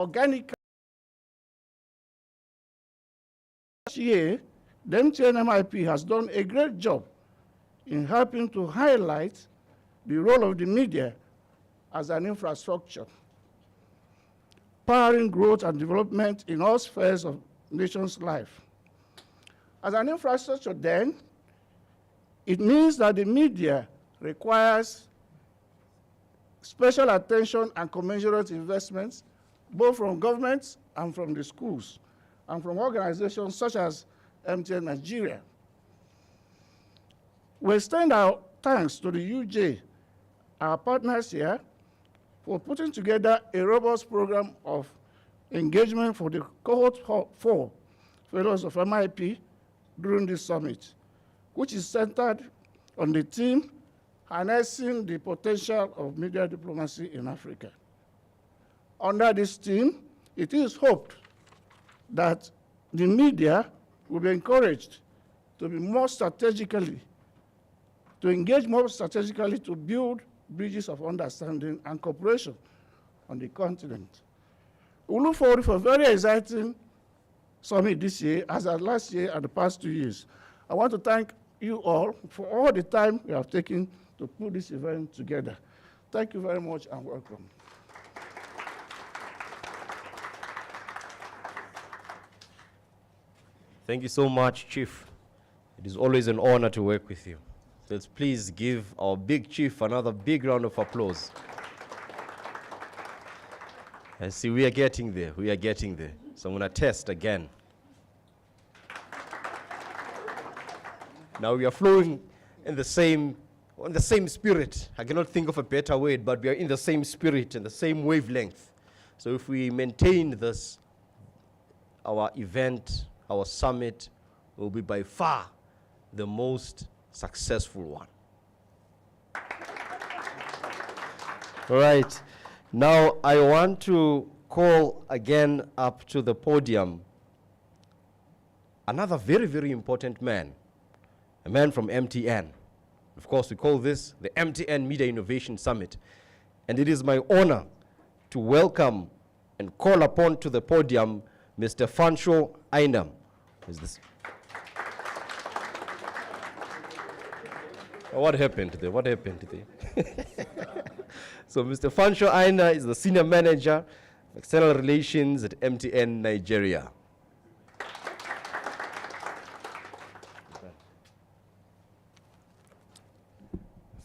organically. Last year, the MTN MIP has done a great job in helping to highlight the role of the media as an infrastructure, powering growth and development in all spheres of nation's life. As an infrastructure, then, it means that the media requires special attention and commensurate investments, both from governments and from the schools, and from organizations such as MTN Nigeria. We extend our thanks to the UJ, our partners here, for putting together a robust program of engagement for the cohort 4 fellows of MIP during this summit, which is centered on the theme harnessing the potential of media diplomacy in Africa. Under this theme, it is hoped that the media will be encouraged to be more strategically, to engage more strategically to build bridges of understanding and cooperation on the continent. We look forward for a very exciting summit this year, as at last year and the past 2 years. I want to thank you all for all the time you have taken to put this event together. Thank you very much and welcome. Thank you so much, Chief. It is always an honor to work with you. So let's please give our big chief another big round of applause. And see, we are getting there. We are getting there. So I'm going to test again. Now we are flowing in the same spirit. I cannot think of a better word, but we are in the same spirit and the same wavelength. So if we maintain this, our event, our summit will be by far the most successful one. All right. Now I want to call again up to the podium another very, very important man, a man from MTN. Of course, we call this the MTN Media Innovation Summit. And it is my honor to welcome and call upon to the podium Mr. Fanshawe Ainam. Is this? What happened there? What happened there? So Mr. Fanshawe Ainam is the Senior Manager of External Relations at MTN Nigeria.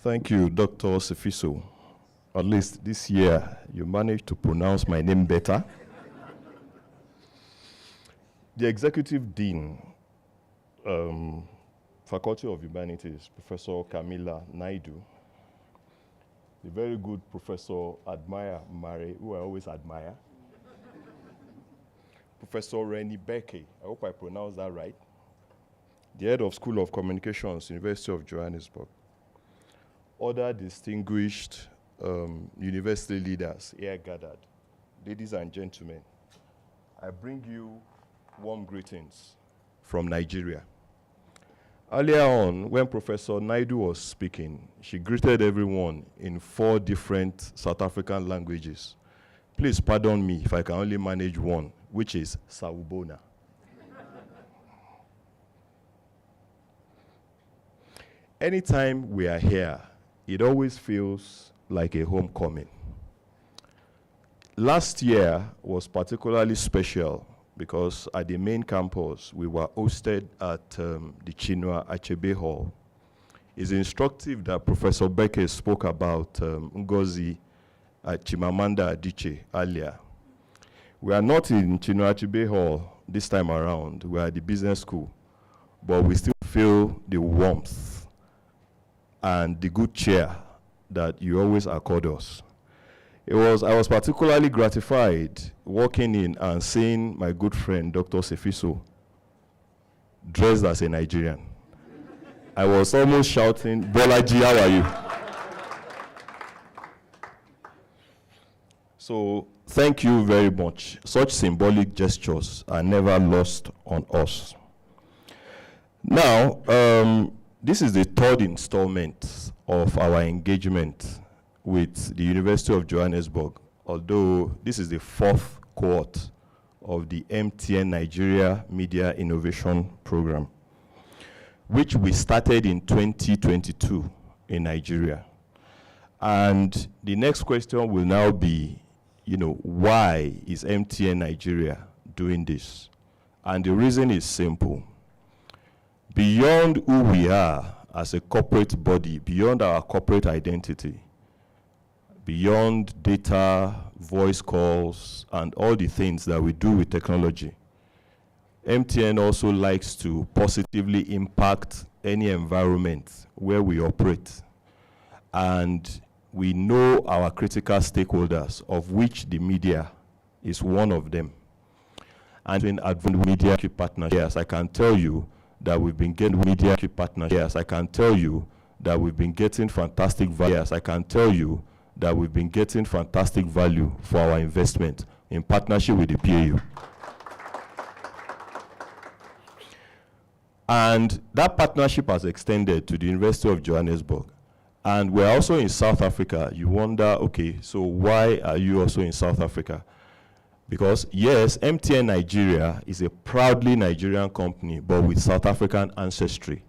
Thank you, Dr. Sefiso. At least this year, you managed to pronounce my name better. The Executive Dean, Faculty of Humanities, Professor Camilla Naidu, the very good Professor Admire Mare, who I always admire, Professor Rennie Becky, I hope I pronounced that right, the head of School of Communications, University of Johannesburg, other distinguished university leaders here gathered, ladies and gentlemen, I bring you warm greetings from Nigeria. Earlier on, when Professor Naidu was speaking, she greeted everyone in 4 different South African languages. Please pardon me if I can only manage one, which is Sawubona. Anytime we are here, it always feels like a homecoming. Last year was particularly special because at the main campus, we were hosted at the Chinua Achebe Hall. It's instructive that Professor Becker spoke about Ngozi Chimamanda Adichie earlier. We are not in Chinua Achebe Hall this time around. We are at the business school, but we still feel the warmth and the good cheer that you always accord us. I was particularly gratified walking in and seeing my good friend, Dr. Sefiso, dressed as a Nigerian. I was almost shouting, Bolaji, how are you? So thank you very much. Such symbolic gestures are never lost on us. Now, this is the 3rd installment of our engagement with the University of Johannesburg, although this is the 4th cohort of the MTN Nigeria Media Innovation Programme, which we started in 2022 in Nigeria. And the next question will now be, why is MTN Nigeria doing this? And the reason is simple. Beyond who we are as a corporate body, beyond our corporate identity, beyond data, voice calls, and all the things that we do with technology, MTN also likes to positively impact any environment where we operate. And we know our critical stakeholders, of which the media is one of them. And in advanced media partnerships, I can tell you that we've been getting media partnerships. I can tell you that we've been getting fantastic value. I can tell you that we've been getting fantastic value for our investment in partnership with the PAU. And that partnership has extended to the University of Johannesburg. And we're also in South Africa. You wonder, okay, so why are you also in South Africa? Because yes, MTN Nigeria is a proudly Nigerian company, but with South African ancestry.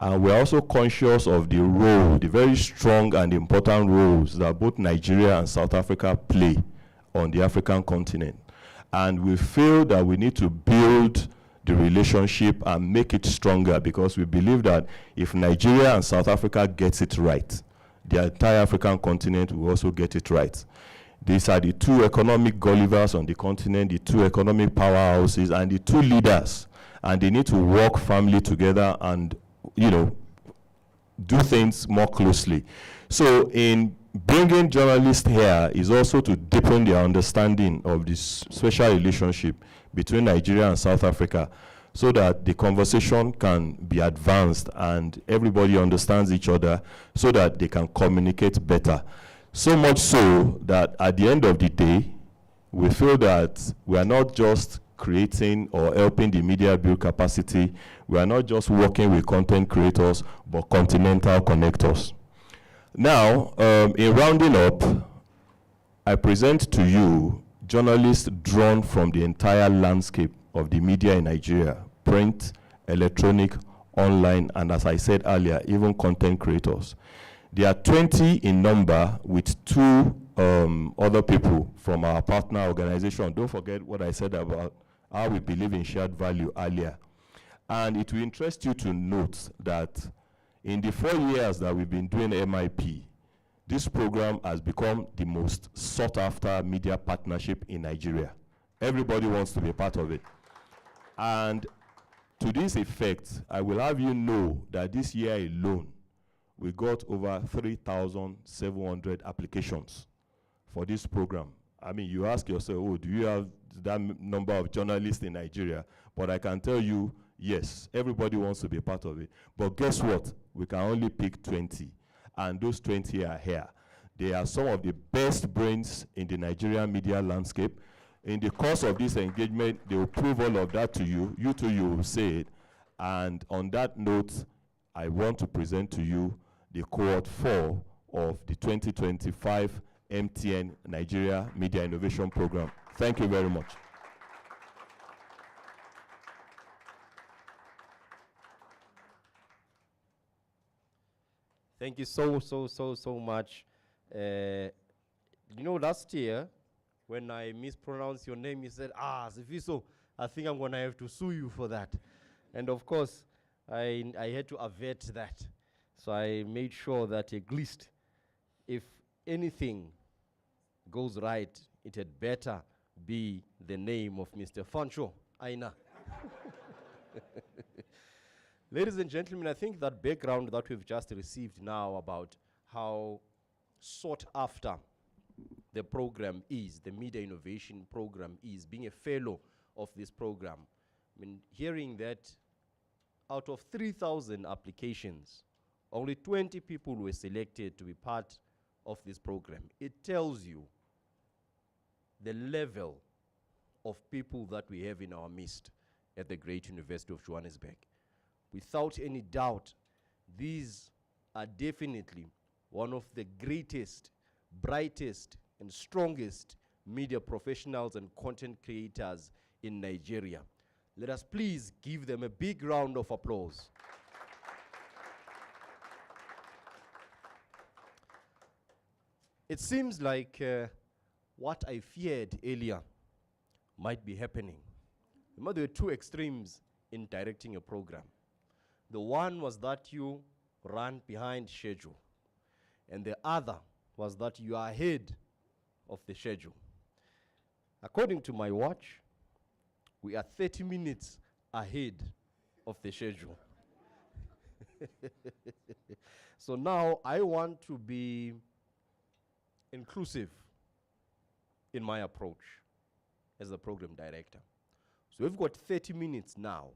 And we're also conscious of the role, the very strong and important roles that both Nigeria and South Africa play on the African continent. And we feel that we need to build the relationship and make it stronger, because we believe that if Nigeria and South Africa gets it right, the entire African continent will also get it right. These are the two economic Gullivers on the continent, the two economic powerhouses, and the two leaders. And they need to work firmly together and, do things more closely. So in bringing journalists here is also to deepen their understanding of this special relationship between Nigeria and South Africa, so that the conversation can be advanced and everybody understands each other, so that they can communicate better. So much so that at the end of the day, we feel that we are not just creating or helping the media build capacity. We are not just working with content creators, but continental connectors. Now, in rounding up, I present to you journalists drawn from the entire landscape of the media in Nigeria: print, electronic, online, and as I said earlier, even content creators. There are 20 in number, with 2 other people from our partner organization. Don't forget what I said about how we believe in shared value earlier. And it will interest you to note that in the 4 years that we've been doing MIP, this program has become the most sought-after media partnership in Nigeria. Everybody wants to be part of it. And to this effect, I will have you know that this year alone, we got over 3,700 applications for this program. I mean, you ask yourself, oh, do you have that number of journalists in Nigeria? But I can tell you, yes, everybody wants to be part of it. But guess what? We can only pick 20. And those 20 are here. They are some of the best brains in the Nigerian media landscape. In the course of this engagement, they will prove all of that to you. You too, you will say it. And on that note, I want to present to you the cohort 4 of the 2025 MTN Nigeria Media Innovation Programme. Thank you very much. Thank you so much. Last year, when I mispronounced your name, you said, Sifiso, I think I'm going to have to sue you for that. And of course, I had to avert that. So I made sure that at least if anything goes right, it had better be the name of Mr. Fancho Aina. Ladies and gentlemen, I think that background that we've just received now about how sought after the program is, the Media Innovation Program is, being a fellow of this program. I mean, hearing that out of 3,000 applications, only 20 people were selected to be part of this program. It tells you the level of people that we have in our midst at the great University of Johannesburg. Without any doubt, these are definitely one of the greatest, brightest, and strongest media professionals and content creators in Nigeria. Let us please give them a big round of applause. It seems like what I feared earlier might be happening. Remember, there were two extremes in directing a program. The one was that you ran behind schedule, and the other was that you are ahead of the schedule. According to my watch, we are 30 minutes ahead of the schedule. So now I want to be inclusive in my approach as the program director. So we've got 30 minutes now,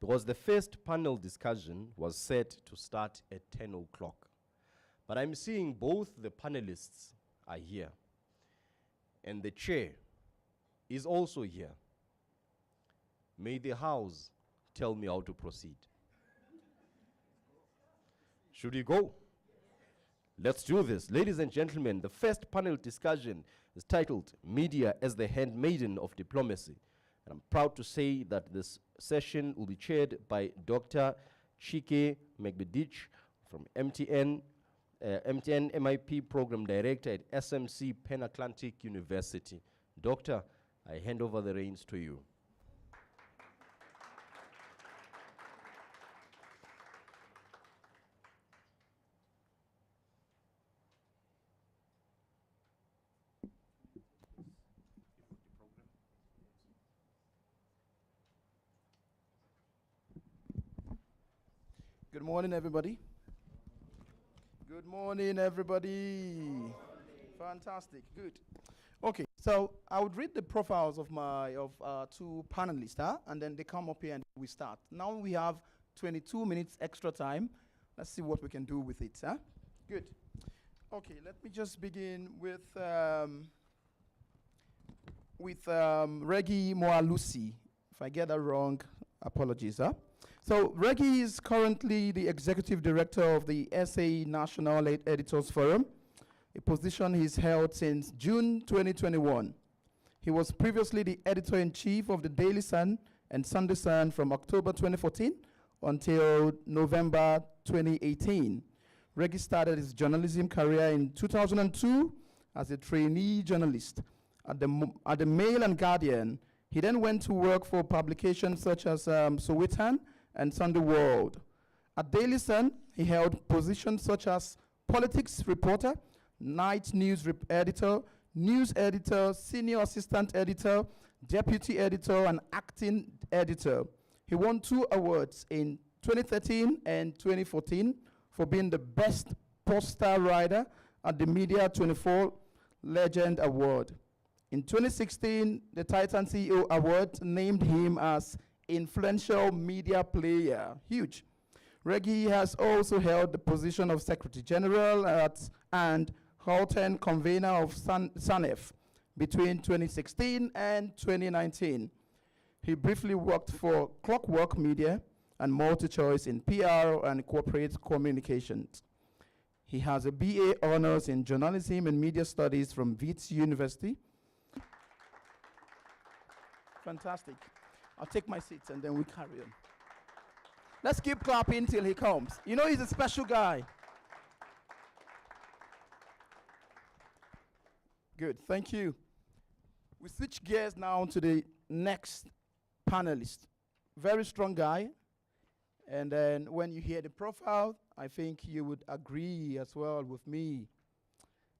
because the first panel discussion was set to start at 10 o'clock. But I'm seeing both the panelists are here, and the chair is also here. May the house tell me how to proceed. Should we go? Let's do this. Ladies and gentlemen, the first panel discussion is titled Media as the Handmaiden of Diplomacy. And I'm proud to say that this session will be chaired by Dr. Chike Megbedich from MTN MIP Program Director at SMC Pan Atlantic University. Doctor, I hand over the reins to you. Good morning, everybody. Good morning, everybody. Fantastic. Good. Okay, so I would read the profiles of our two panelists, and then they come up here and we start. Now we have 22 minutes extra time. Let's see what we can do with it. Good. Okay, let me just begin with Reggie Moalusi. If I get that wrong, apologies. So Reggie is currently the executive director of the SA National Editors Forum, a position he's held since June 2021. He was previously the editor-in-chief of the Daily Sun and Sunday Sun from October 2014 until November 2018. Reggie started his journalism career in 2002 as a trainee journalist at the Mail and Guardian. He then went to work for publications such as Sowetan and Sunday World. At Daily Sun, he held positions such as politics reporter, night news editor, news editor, senior assistant editor, deputy editor, and acting editor. He won 2 awards in 2013 and 2014 for being the best poster writer at the Media 24 Legend Award. In 2016, the Titan CEO Award named him as Influential Media Player. Huge. Reggie has also held the position of Secretary General and Halton Convener of SANEF between 2016 and 2019. He briefly worked for Clockwork Media and MultiChoice in PR and corporate communications. He has a BA honors in journalism and media studies from Wits University. Fantastic. I'll take my seats and then we carry on. Let's keep clapping till he comes. You know, he's a special guy. Good, thank you. We switch gears now to the next panelist. Very strong guy. And then when you hear the profile, I think you would agree as well with me.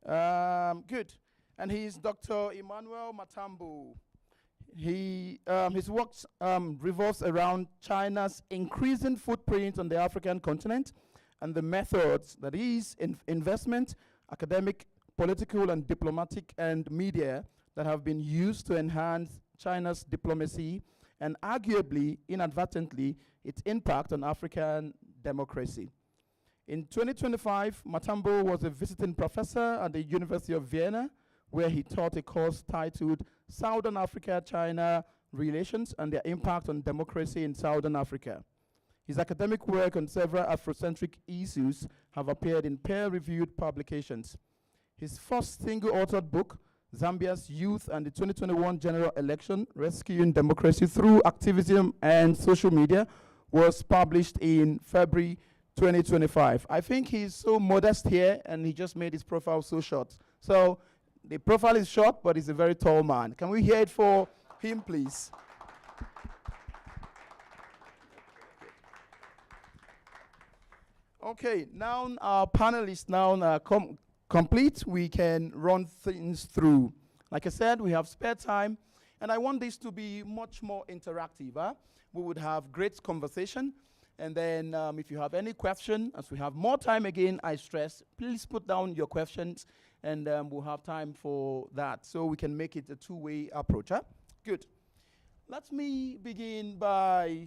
Good. And he's Dr. Emmanuel Matambo. His work revolves around China's increasing footprint on the African continent and the methods, that is, investment, academic, political, and diplomatic and media that have been used to enhance China's diplomacy and arguably, inadvertently, its impact on African democracy. In 2025, Matambo was a visiting professor at the University of Vienna, where he taught a course titled Southern Africa-China Relations and Their Impact on Democracy in Southern Africa. His academic work on several Afrocentric issues have appeared in peer-reviewed publications. His first single-authored book, Zambia's Youth and the 2021 General Election, Rescuing Democracy Through Activism and Social Media, was published in February 2025. I think he's so modest here, and he just made his profile so short. So the profile is short, but he's a very tall man. Can we hear it for him, please? Okay, now our panelists now complete. We can run things through. Like I said, we have spare time, and I want this to be much more interactive. We would have great conversation, and then if you have any question, as we have more time again, I stress, please put down your questions, and we'll have time for that, so we can make it a two-way approach. Good. Let me begin by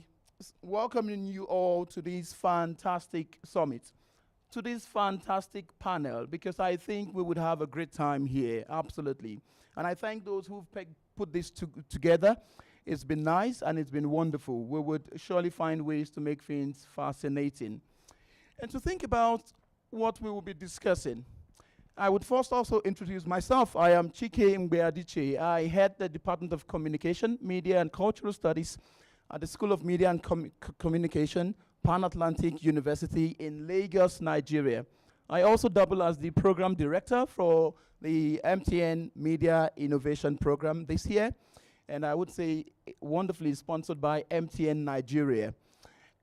welcoming you all to this fantastic summit, to this fantastic panel, because I think we would have a great time here, absolutely. And I thank those who've put this together. It's been nice and it's been wonderful. We would surely find ways to make things fascinating. And to think about what we will be discussing, I would first also introduce myself. I am Chike Mbeadiche. I head the Department of Communication, Media and Cultural Studies at the School of Media and Communication, Pan-Atlantic University in Lagos, Nigeria. I also double as the program director for the MTN Media Innovation Programme this year, and I would say wonderfully sponsored by MTN Nigeria.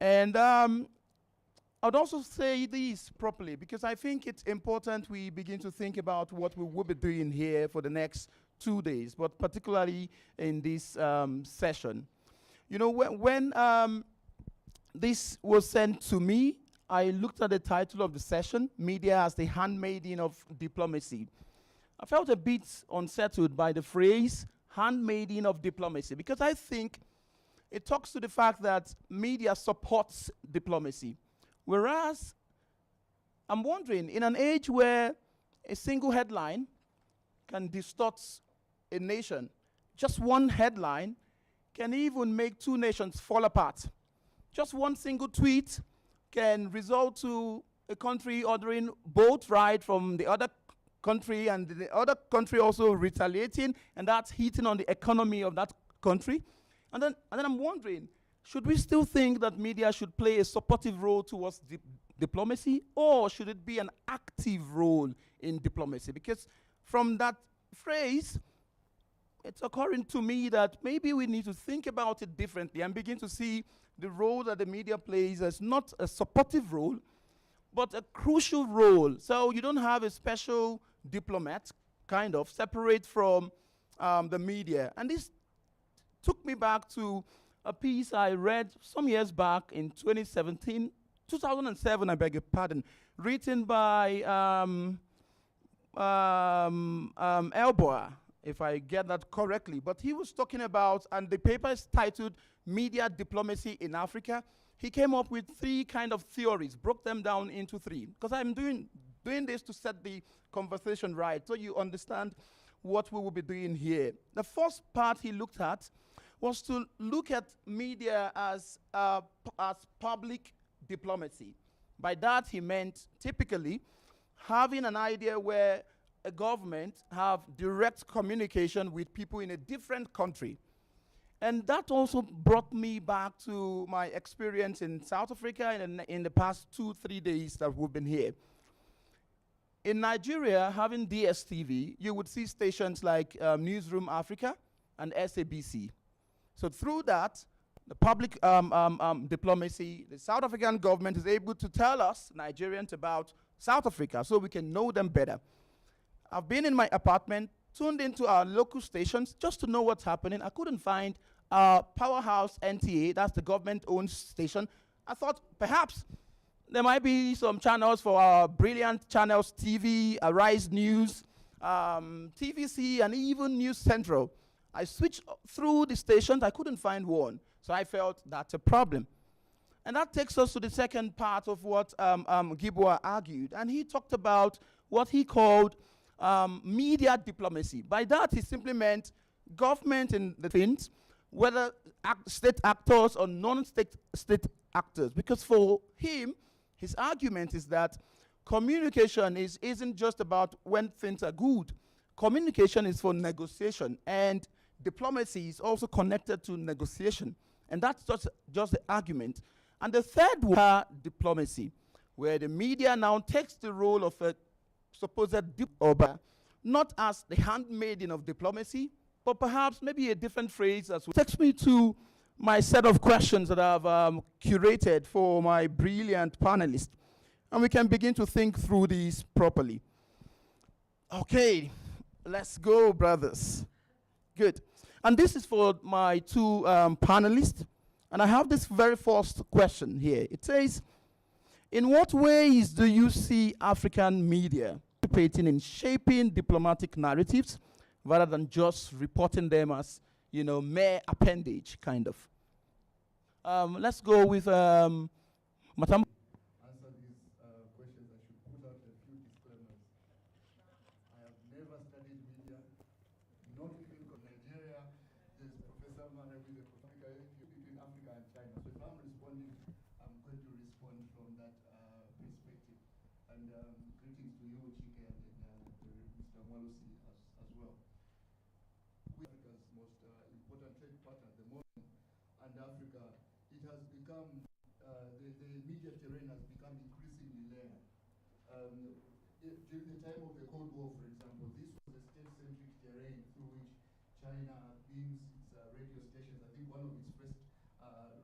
And I'd also say this properly, because I think it's important we begin to think about what we will be doing here for the next 2 days, but particularly in this session. You know, when this was sent to me, I looked at the title of the session, Media as the Handmaiden of Diplomacy. I felt a bit unsettled by the phrase, handmaiden of diplomacy, because I think it talks to the fact that media supports diplomacy. Whereas, I'm wondering, in an age where a single headline can distort a nation, just one headline can even make two nations fall apart. Just one single tweet can result to a country ordering boat ride from the other country, and the other country also retaliating, and that's hitting on the economy of that country. And then I'm wondering, should we still think that media should play a supportive role towards diplomacy, or should it be an active role in diplomacy? Because from that phrase, it's occurring to me that maybe we need to think about it differently and begin to see the role that the media plays as not a supportive role, but a crucial role. So you don't have a special diplomat, kind of, separate from the media. And this took me back to a piece I read some years back in 2007, I beg your pardon, written by Elboa, if I get that correctly. But he was talking about, and the paper is titled Media Diplomacy in Africa. He came up with 3 kind of theories, broke them down into 3. Because I'm doing this to set the conversation right, so you understand what we will be doing here. The first part he looked at was to look at media as public diplomacy. By that he meant typically having an idea where a government have direct communication with people in a different country. And that also brought me back to my experience in South Africa in the past 2-3 days that we've been here. In Nigeria, having DSTV, you would see stations like Newsroom Africa and SABC. So through that, the public diplomacy, the South African government is able to tell us, Nigerians, about South Africa so we can know them better. I've been in my apartment, tuned into our local stations just to know what's happening. I couldn't find our powerhouse NTA, that's the government-owned station. I thought perhaps there might be some channels for our brilliant channels, TV, Arise News, TVC, and even News Central. I switched through the stations, I couldn't find one. So I felt that's a problem. And that takes us to the second part of what Gibwa argued. And he talked about what he called media diplomacy. By that, he simply meant government in the things, whether state actors or non-state actors. Because for him, his argument is that communication isn't just about when things are good. Communication is for negotiation, and diplomacy is also connected to negotiation. And that's just the argument. And the third one, diplomacy, where the media now takes the role of a supposed not as the handmaiden of diplomacy, but perhaps maybe a different phrase as well. Takes me to my set of questions that I've curated for my brilliant panelists. And we can begin to think through these properly. Okay, let's go, brothers. Good. And this is for my two panelists. And I have this very first question here. It says, in what ways do you see African media participating in shaping diplomatic narratives rather than just reporting them as, mere appendage, kind of? Let's go with Matam. Answer these questions, I should put out a few disclaimers. I have never studied media, not even in Nigeria. There's Professor Mane with the between Africa and China. So if I'm responding, I'm going to respond from that perspective. And greetings to you, Chike, and Mr. Mwalusi as well. Africa's most important trade partner at the moment, and Africa, it has become, the media terrain has become increasingly layered. During the time of the Cold War, for example, this was a state-centric terrain through which China beams its radio stations. I think one of its first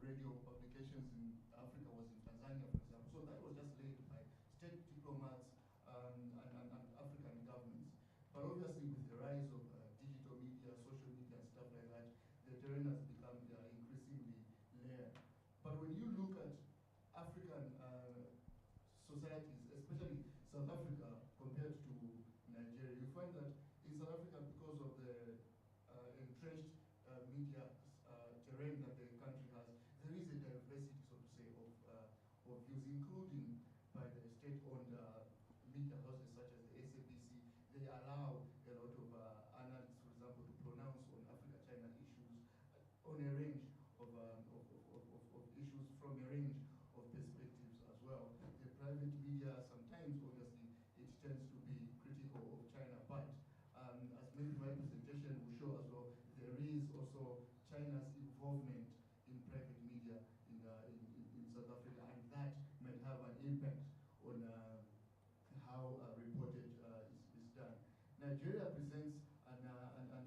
radio publications in Africa was in Tanzania, for example. So that was just led by state diplomats and African governments. But obviously, with the rise of digital media, social media, and stuff like that, the terrain has become increasingly layered. But when you look at African societies, especially South Africa compared to Nigeria, you find that in South Africa, because of the entrenched media terrain that the country has, there is a diversity, so to say, of views, including by the state-owned media houses such as the SABC. They allow a lot of analysts, for example, to pronounce on Africa-China issues on a range of issues from a range of perspectives as well. The private media, sometimes, obviously, it tends to be critical of China, but as maybe my presentation will show as well, there is also China's involvement in private media in South Africa, and that may have an impact on how reportage is done. Nigeria presents an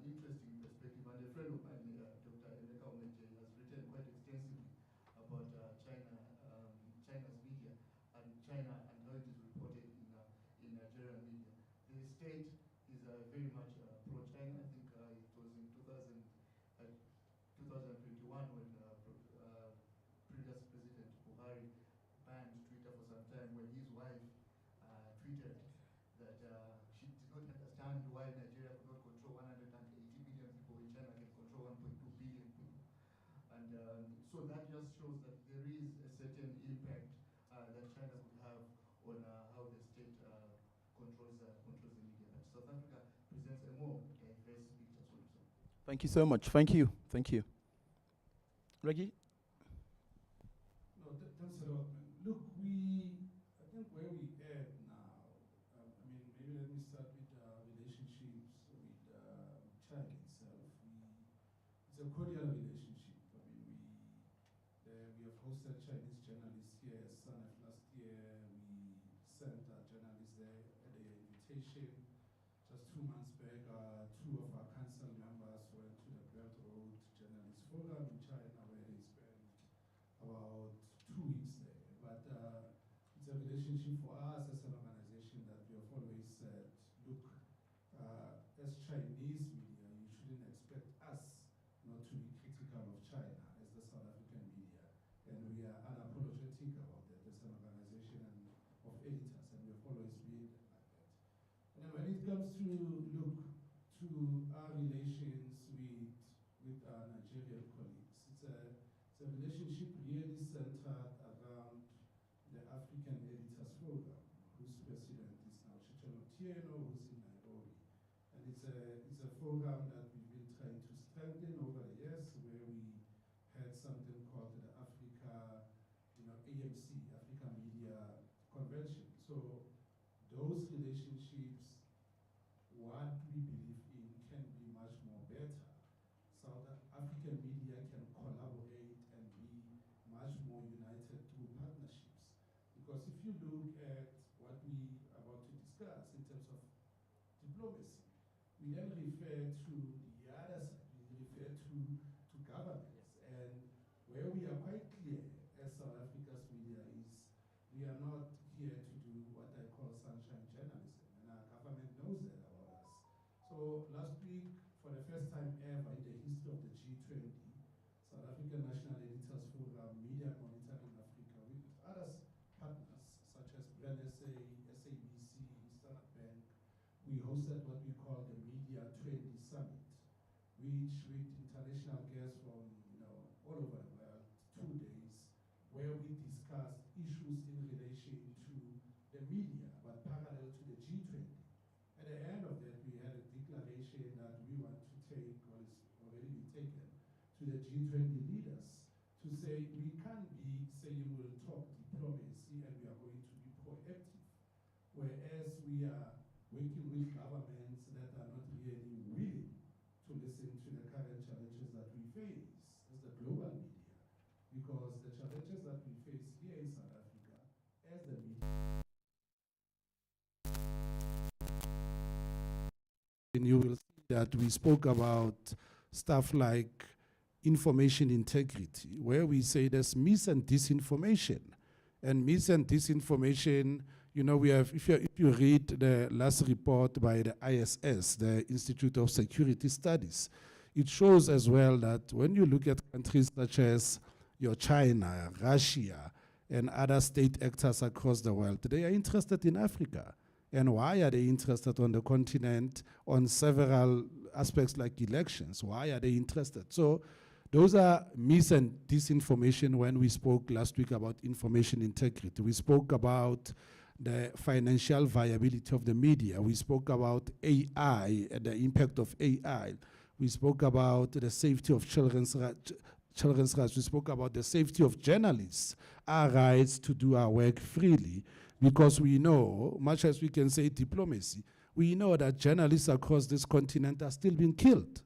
interesting perspective, and a friend of mine, Dr. Emeka Omenje, has written quite extensively about China's media and China and how it is reported in Nigerian media. The state is very much pro-China. I think it was in 2021 when previous President Buhari banned Twitter for some time, when his wife tweeted that she did not understand why Nigeria could not control 180 million people when China can control 1.2 billion people. And so that just shows that there is a certain impact that China could have on how the state controls the media. But South Africa presents a more diverse picture, so to say. Thank you so much. Thank you. Thank you. Reggie? No, thanks a lot, man. Look, I think where we at now, maybe let me start with relationships with China itself. It's a cordial relationship. We have hosted Chinese journalists here at SANEF last year. We sent our journalists there at the invitation. Just 2 months back, 2 of our council members went to the Belt Road Journalist Forum in China, where they spent about 2 weeks there. But it's a relationship for us as an organization that we have always said, look, as Chinese media, you shouldn't expect us not to be critical of China as the South African media. And we are unapologetic about that as an organization of editors, and we've always been like that. And when it comes to look to our relations with our Nigerian colleagues, it's a relationship really centered around the African Editors Forum, whose president is now Chichelo Tieno, who's in Nairobi. And it's a forum that we've been trying to strengthen over the years, where we had something called the Africa, AMC, Africa Media Convention. So those relationships, what we believe discuss in terms of diplomacy. We then refer to the other side, we refer to governments. And where we are quite clear as South Africa's media is we are not here to do what I call sunshine journalism, and our government knows that about us. So last week, for the first time ever in the history of the G20, South African National Editors Forum, Media Monitoring Africa, with other partners such as Brand SA, SABC, Standard Bank, we hosted what we call the Media 20 Summit, which with international guests from all over the world, 2 days, where we discussed issues in relation to the media, but parallel to the G20. At the end of that, we had a declaration that we want to take what is already been taken to the G20 leaders to say we can't be saying we'll talk diplomacy and we are going to be proactive, whereas we are working with governments that are not really willing to listen to the current challenges that we face as the global media. Because the challenges that we face here in South Africa as the media, and you will see that we spoke about stuff like information integrity, where we say there's mis and disinformation. And mis and disinformation, we have, if you read the last report by the ISS, the Institute of Security Studies, it shows as well that when you look at countries such as your China, Russia, and other state actors across the world, they are interested in Africa. And why are they interested on the continent on several aspects like elections? Why are they interested? So those are mis and disinformation. When we spoke last week about information integrity, we spoke about the financial viability of the media. We spoke about AI and the impact of AI. We spoke about the safety of children's rights. We spoke about the safety of journalists, our rights to do our work freely, because we know, much as we can say diplomacy, we know that journalists across this continent are still being killed.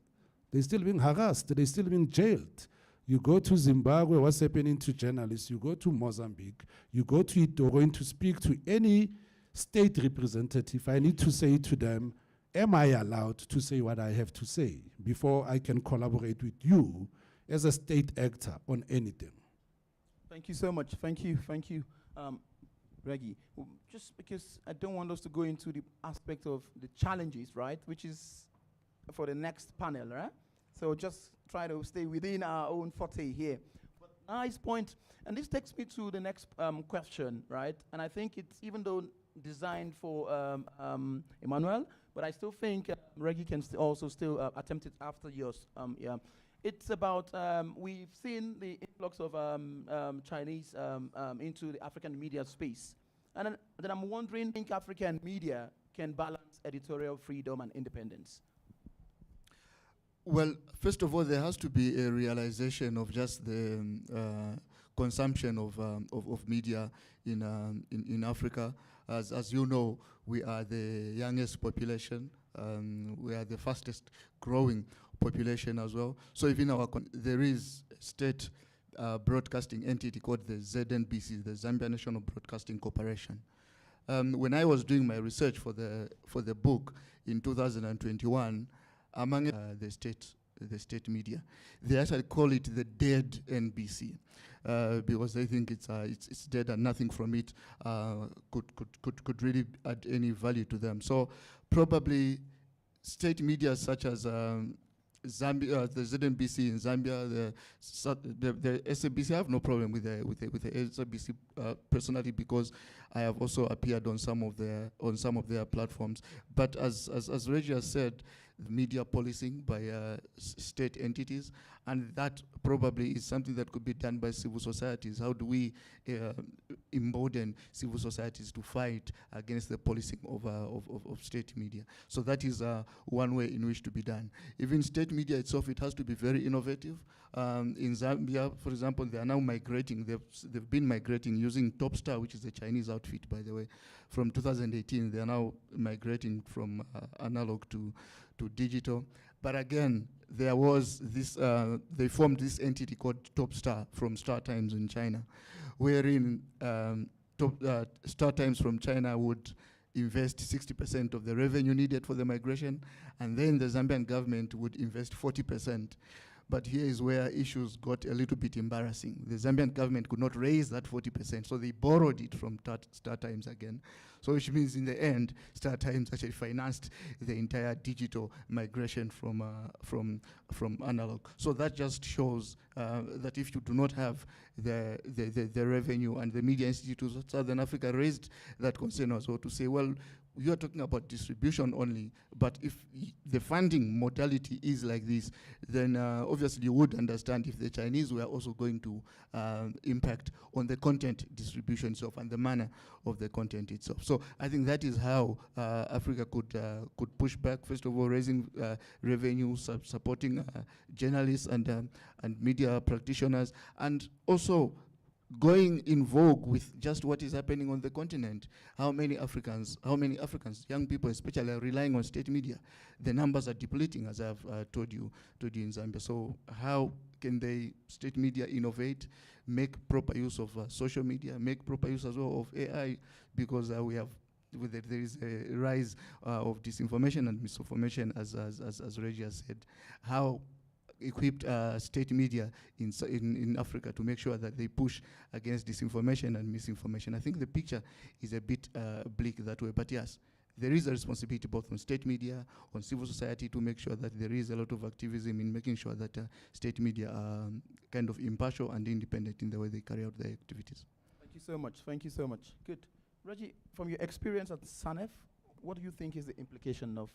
They're still being harassed. They're still being jailed. You go to Zimbabwe, what's happening to journalists? You go to Mozambique, you go to Itogo, to speak to any state representative, I need to say to them, am I allowed to say what I have to say before I can collaborate with you as a state actor on anything? Thank you so much. Thank you. Reggie, just because I don't want us to go into the aspect of the challenges, right, which is for the next panel, right? So just try to stay within our own forte here. But nice point. And this takes me to the next question, right? And I think it's, even though designed for Emmanuel, but I still think Reggie can also still attempt it after yours. Yeah. It's about, we've seen the influx of Chinese into the African media space. And then I'm wondering, think African media can balance editorial freedom and independence? Well, first of all, there has to be a realization of just the consumption of media in Africa. As you know, we are the youngest population. We are the fastest growing population as well. So even there is state broadcasting entity called the ZNBC, the Zambia National Broadcasting Corporation. When I was doing my research for the book in 2021, among the state media, they actually call it the dead NBC because they think it's dead and nothing from it could really add any value to them. So probably state media such as Zambia, the ZNBC in Zambia, the SABC, I have no problem with the SABC personally, because I have also appeared on some of their platforms. But as Reggie has said, the media policing by state entities, and that probably is something that could be done by civil societies. How do we embolden civil societies to fight against the policing of state media? So that is one way in which to be done. Even state media itself, it has to be very innovative. In Zambia, for example, they are now migrating. They've been migrating using Topstar, which is a Chinese outfit, by the way. From 2018, they are now migrating from analog to digital. But again, there was this, they formed this entity called Topstar from Star Times in China, wherein Star Times from China would invest 60% of the revenue needed for the migration, and then the Zambian government would invest 40%. But here is where issues got a little bit embarrassing. The Zambian government could not raise that 40%, so they borrowed it from Star Times again. So which means in the end, Star Times actually financed the entire digital migration from analog. So that just shows that if you do not have the revenue, and the Media Institute of Southern Africa raised that concern as well to say, well, you are talking about distribution only, but if the funding modality is like this, then obviously you would understand if the Chinese were also going to impact on the content distribution itself and the manner of the content itself. So I think that is how Africa could push back, first of all, raising revenue, supporting journalists and media practitioners, and also going in vogue with just what is happening on the continent. How many Africans, young people especially, are relying on state media? The numbers are depleting, as I've told you in Zambia. So how can the state media innovate, make proper use of social media, make proper use as well of AI? Because there is a rise of disinformation and misinformation, as Reggie has said. How equipped state media in Africa to make sure that they push against disinformation and misinformation? I think the picture is a bit bleak that way, but yes, there is a responsibility both on state media, on civil society, to make sure that there is a lot of activism in making sure that state media are kind of impartial and independent in the way they carry out their activities. Thank you so much. Thank you so much. Good. Reggie, from your experience at SANEF, what do you think is the implication of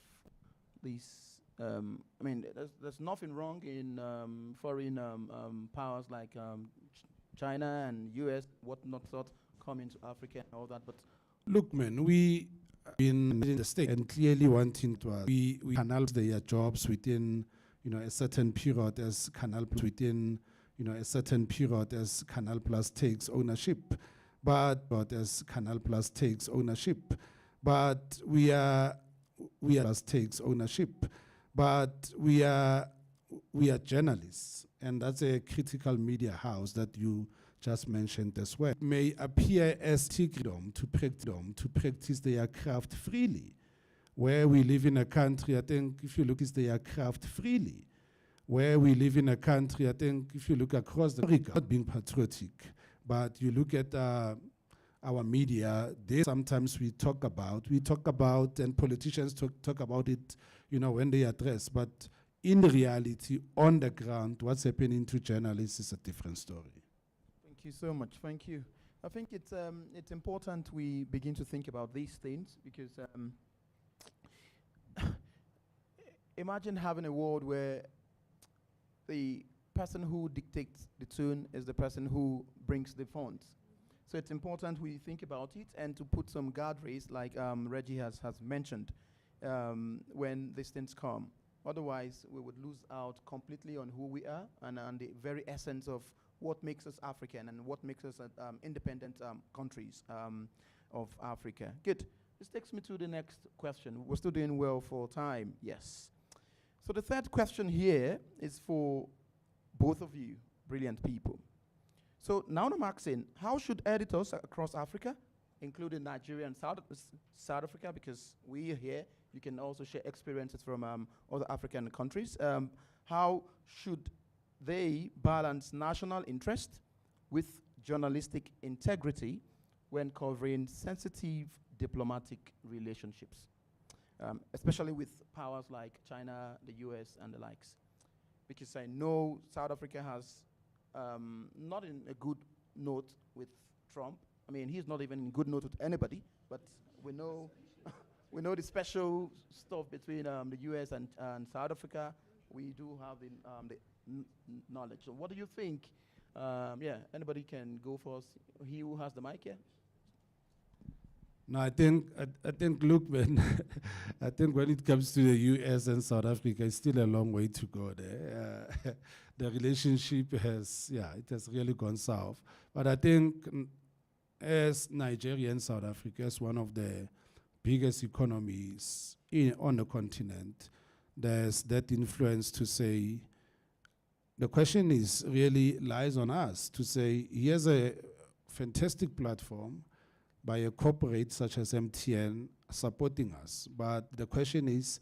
these? I mean, there's nothing wrong in foreign powers like China and US, whatnot, coming to Africa and all that, but Look, man, we in the state and clearly wanting to we canal their jobs within a certain period as Canal Plus within a certain period as Canal Plus takes ownership, but as Canal Plus takes ownership, but we are Plus takes ownership, but we are journalists, and that's a critical media house that you just mentioned as well, may appear as freedom to practice their craft freely. Where we live in a country, I think if you look at their craft freely, where we live in a country, I think if you look across the Africa, not being patriotic, but you look at our media, sometimes we talk about, and politicians talk about it, when they address, but in reality, on the ground, what's happening to journalists is a different story. Thank you so much. Thank you. I think it's important we begin to think about these things, because imagine having a world where the person who dictates the tune is the person who brings the funds. So it's important we think about it and to put some guardrails, like Reggie has mentioned, when these things come. Otherwise, we would lose out completely on who we are and on the very essence of what makes us African and what makes us independent countries of Africa. Good. This takes me to the next question. We're still doing well for time. Yes. So the third question here is for both of you, brilliant people. So now I'm asking, how should editors across Africa, including Nigeria and South Africa, because we are here, you can also share experiences from other African countries, how should they balance national interest with journalistic integrity when covering sensitive diplomatic relationships, especially with powers like China, the US, and the likes? Because I know South Africa has not in a good note with Trump. I mean, he's not even in good note with anybody, but we know we know the special stuff between the US and South Africa. We do have the knowledge. So what do you think? Yeah, anybody can go first. He who has the mic here. No, I think, look, man, I think when it comes to the US and South Africa, it's still a long way to go there. The relationship has really gone south. But I think as Nigeria and South Africa, as one of the biggest economies on the continent, there's that influence to say, the question really lies on us to say, here's a fantastic platform. by a corporate such as MTN supporting us. But the question is,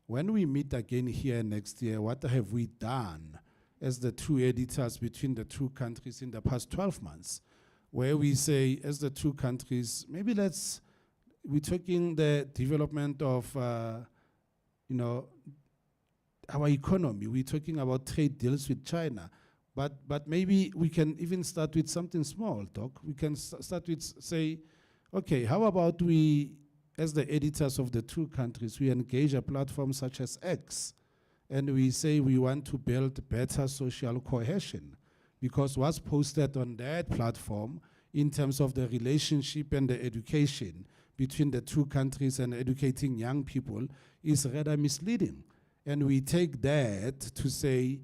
when we meet again here next year, what have we done as the two editors between the two countries in the past 12 months? Where we say, as the two countries, maybe we're talking the development of, our economy. We're talking about trade deals with China. But maybe we can even start with something small, Doc. We can start with, say, okay, how about we, as the editors of the two countries, we engage a platform such as X, and we say we want to build better social cohesion, because what's posted on that platform in terms of the relationship and the education between the two countries and educating young people is rather misleading. And we take that to say,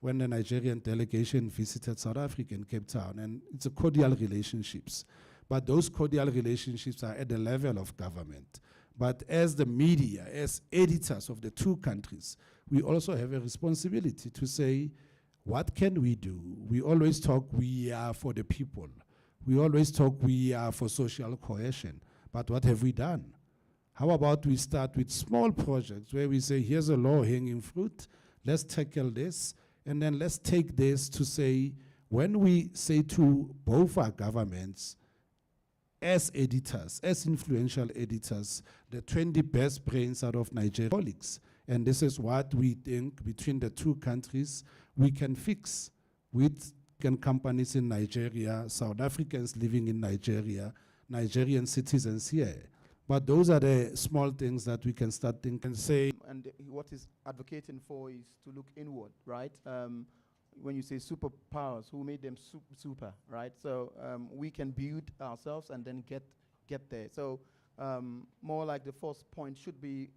when the Nigerian delegation visited South Africa in Cape Town, and it's a cordial relationships. But those cordial relationships are at the level of government. But as the media, as editors of the two countries, we also have a responsibility to say, what can we do? We always talk we are for the people. We always talk we are for social cohesion. But what have we done? How about we start with small projects where we say, here's a low-hanging fruit, let's tackle this, and then let's take this to say, when we say to both our governments, as editors, as influential editors, the 20 best brains out of Nigeria colleagues, and this is what we think between the two countries we can fix with companies in Nigeria, South Africans living in Nigeria, Nigerian citizens here. But those are the small things that we can start thinking and say. And what he's advocating for is to look inward, right? When you say superpowers, who made them super, right? So we can build ourselves and then get there. So more like the first point should be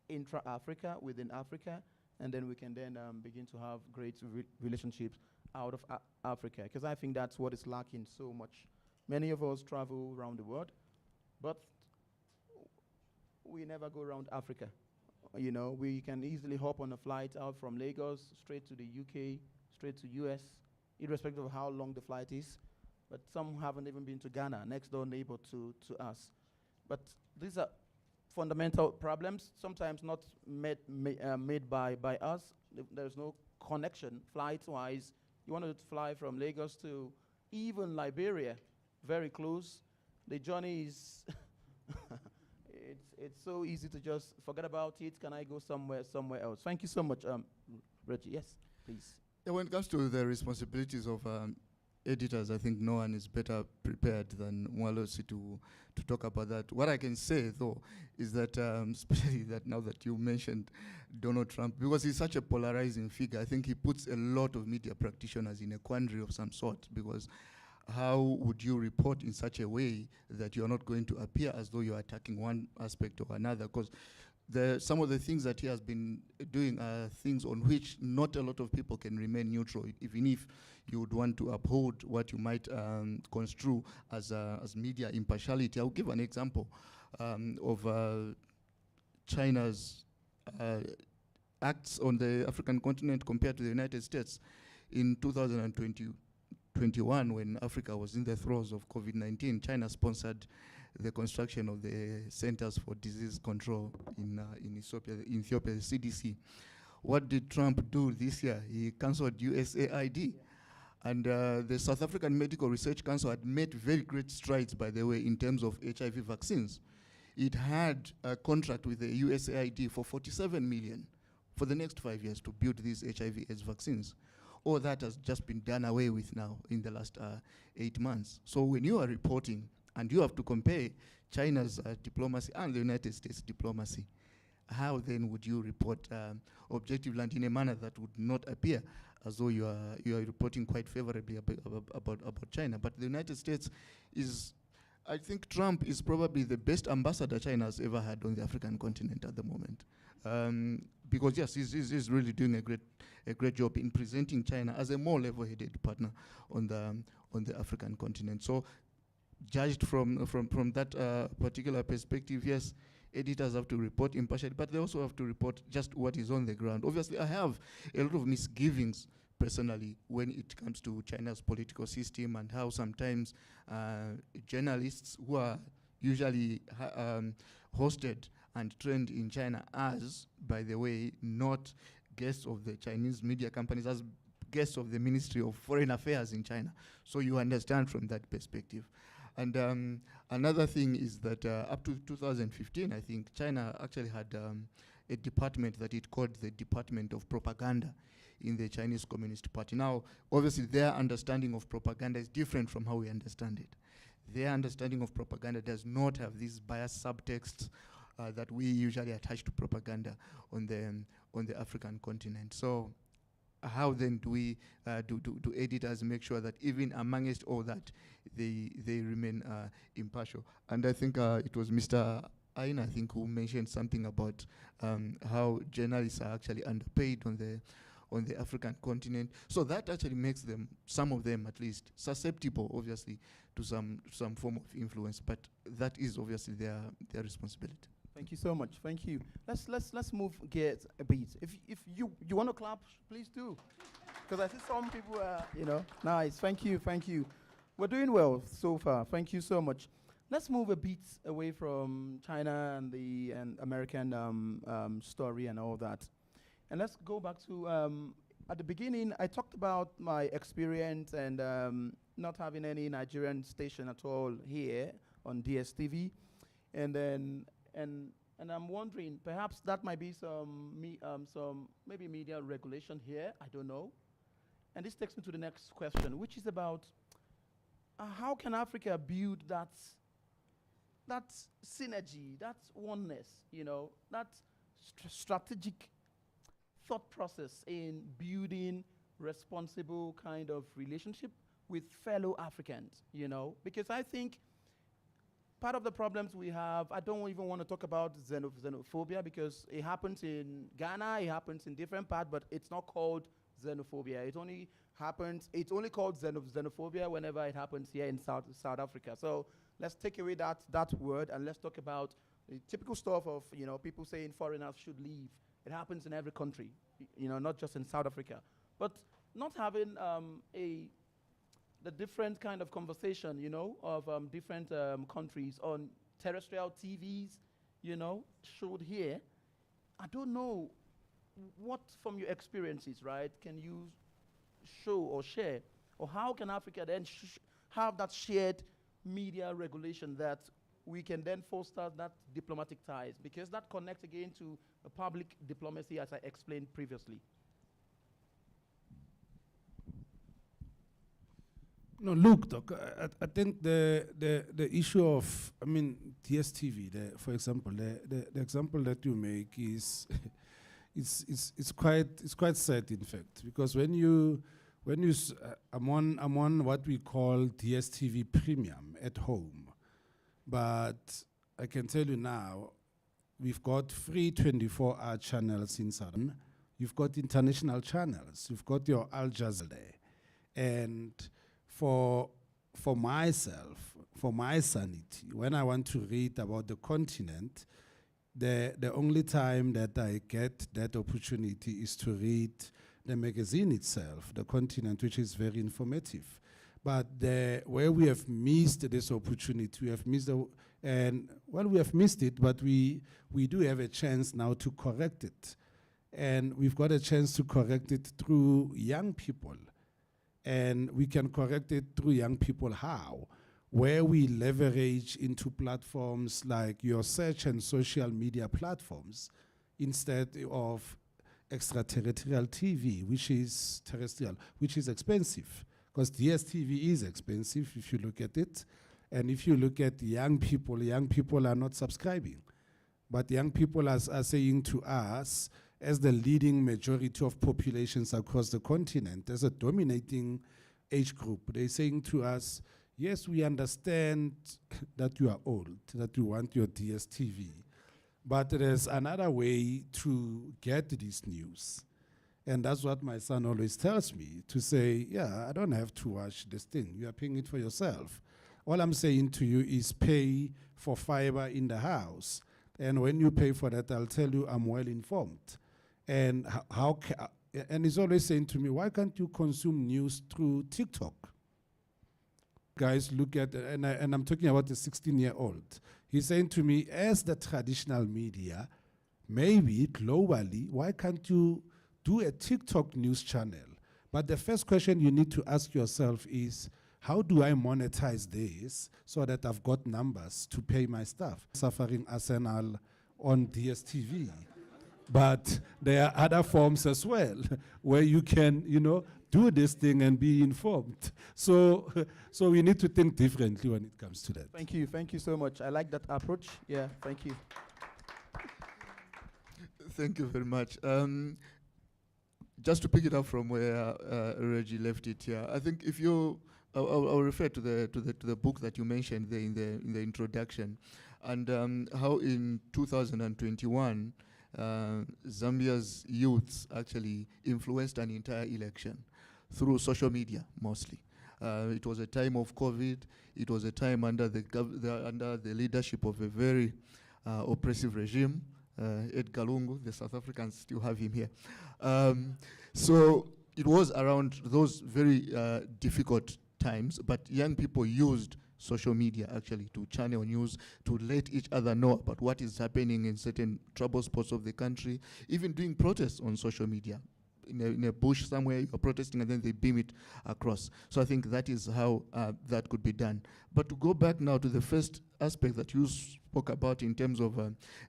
intra-Africa, within Africa, and then we can then begin to have great relationships out of Africa, because I think that's what is lacking so much. Many of us travel around the world, but we never go around Africa. You know, we can easily hop on a flight out from Lagos straight to the UK, straight to US, irrespective of how long the flight is. But some haven't even been to Ghana, next door neighbor to us. But these are fundamental problems, sometimes not made by us. There's no connection flight-wise. You want to fly from Lagos to even Liberia, very close. The journey is it's so easy to just forget about it. Can I go somewhere else? Thank you so much, Reggie. Yes, please. Yeah, when it comes to the responsibilities of editors, I think no one is better prepared than Mwalosi to talk about that. What I can say, though, is that, especially that now that you mentioned Donald Trump, because he's such a polarizing figure, I think he puts a lot of media practitioners in a quandary of some sort, because how would you report in such a way that you're not going to appear as though you're attacking one aspect or another? Because some of the things that he has been doing are things on which not a lot of people can remain neutral, even if you would want to uphold what you might construe as media impartiality. I'll give an example of China's acts on the African continent compared to the United States. In 2021, when Africa was in the throes of COVID-19, China sponsored the construction of the Centers for Disease Control in Ethiopia, the CDC. What did Trump do this year? He cancelled USAID. And the South African Medical Research Council had made very great strides, by the way, in terms of HIV vaccines. It had a contract with the USAID for 47 million for the next 5 years to build these HIV/AIDS vaccines. All that has just been done away with now in the last 8 months. So when you are reporting, and you have to compare China's diplomacy and the United States diplomacy, how then would you report objectively and in a manner that would not appear as though you are reporting quite favorably about China? But the United States is, I think Trump is probably the best ambassador China has ever had on the African continent at the moment. Because yes, he's really doing a great job in presenting China as a more level-headed partner on the African continent. So judged from that particular perspective, yes, editors have to report impartially, but they also have to report just what is on the ground. Obviously, I have a lot of misgivings personally when it comes to China's political system and how sometimes journalists who are usually hosted and trained in China as, by the way, not guests of the Chinese media companies, as guests of the Ministry of Foreign Affairs in China. So you understand from that perspective. And another thing is that up to 2015, I think China actually had a department that it called the Department of Propaganda in the Chinese Communist Party. Now, obviously, their understanding of propaganda is different from how we understand it. Their understanding of propaganda does not have these biased subtexts that we usually attach to propaganda on the African continent. So how then do we do editors make sure that even amongst all that they remain impartial? And I think it was Mr. Aina, I think, who mentioned something about how journalists are actually underpaid on the African continent. So that actually makes them, some of them at least, susceptible, obviously, to some form of influence. But that is obviously their responsibility. Thank you so much. Thank you. Let's move gears a bit. If you want to clap, please do, because I see some people nice. Thank you. We're doing well so far. Thank you so much. Let's move a bit away from China and the American story and all that, and let's go back to at the beginning. I talked about my experience and not having any Nigerian station at all here on DSTV, and then. And I'm wondering, perhaps that might be some maybe media regulation here. I don't know. And this takes me to the next question, which is about how can Africa build that synergy, that oneness, that strategic thought process in building responsible kind of relationship with fellow Africans, because I think part of the problems we have, I don't even want to talk about xenophobia because it happens in Ghana, it happens in different parts, but it's not called xenophobia. It's only called xenophobia whenever it happens here in South Africa. So let's take away that word and let's talk about the typical stuff of, people saying foreigners should leave. It happens in every country, not just in South Africa. But not having the different kind of conversation, of different countries on terrestrial TVs, showed here. I don't know what from your experiences, right, can you show or share, or how can Africa then have that shared media regulation that we can then foster that diplomatic ties, because that connects again to a public diplomacy as I explained previously. No, look, Doc, I think the issue of, DSTV, for example, the example that you make is, it's quite sad, in fact, because I'm on what we call DSTV Premium at home, but I can tell you now, we've got free 24-hour channels in Southern, you've got international channels, you've got your Al Jazeera there, and for myself, for my sanity, when I want to read about the continent, the only time that I get that opportunity is to read the magazine itself, The Continent, which is very informative. But where we have missed this opportunity, we have missed we have missed it, but we do have a chance now to correct it. And we've got a chance to correct it through young people. And we can correct it through young people. How? Where we leverage into platforms like your search and social media platforms instead of extraterrestrial TV, which is terrestrial, which is expensive. Because DSTV is expensive if you look at it. And if you look at young people are not subscribing. But young people are saying to us, as the leading majority of populations across the continent, as a dominating age group, they're saying to us, yes, we understand that you are old, that you want your DSTV, but there's another way to get this news. And that's what my son always tells me, to say, yeah, I don't have to watch this thing. You are paying it for yourself. All I'm saying to you is pay for fiber in the house. And when you pay for that, I'll tell you I'm well informed. And and he's always saying to me, why can't you consume news through TikTok? Guys, look at, and I'm talking about a 16-year-old. He's saying to me, as the traditional media, maybe globally, why can't you do a TikTok news channel? But the first question you need to ask yourself is, how do I monetize this so that I've got numbers to pay my staff? Suffering Arsenal on DSTV. But there are other forms as well where you can, do this thing and be informed. So we need to think differently when it comes to that. Thank you so much. I like that approach. Yeah, thank you. Thank you very much. Just to pick it up from where Reggie left it here, I think if you, I'll refer to the book that you mentioned there in the introduction, and how in 2021 Zambia's youths actually influenced an entire election through social media mostly. It was a time of COVID. It was a time under the leadership of a very oppressive regime. Edgar Lungu, the South Africans still have him here. So it was around those very difficult times, but young people used social media actually to channel news, to let each other know about what is happening in certain troubled spots of the country, even doing protests on social media. In a bush somewhere, you're protesting and then they beam it across. So I think that is how that could be done. But to go back now to the first aspect that you spoke about in terms of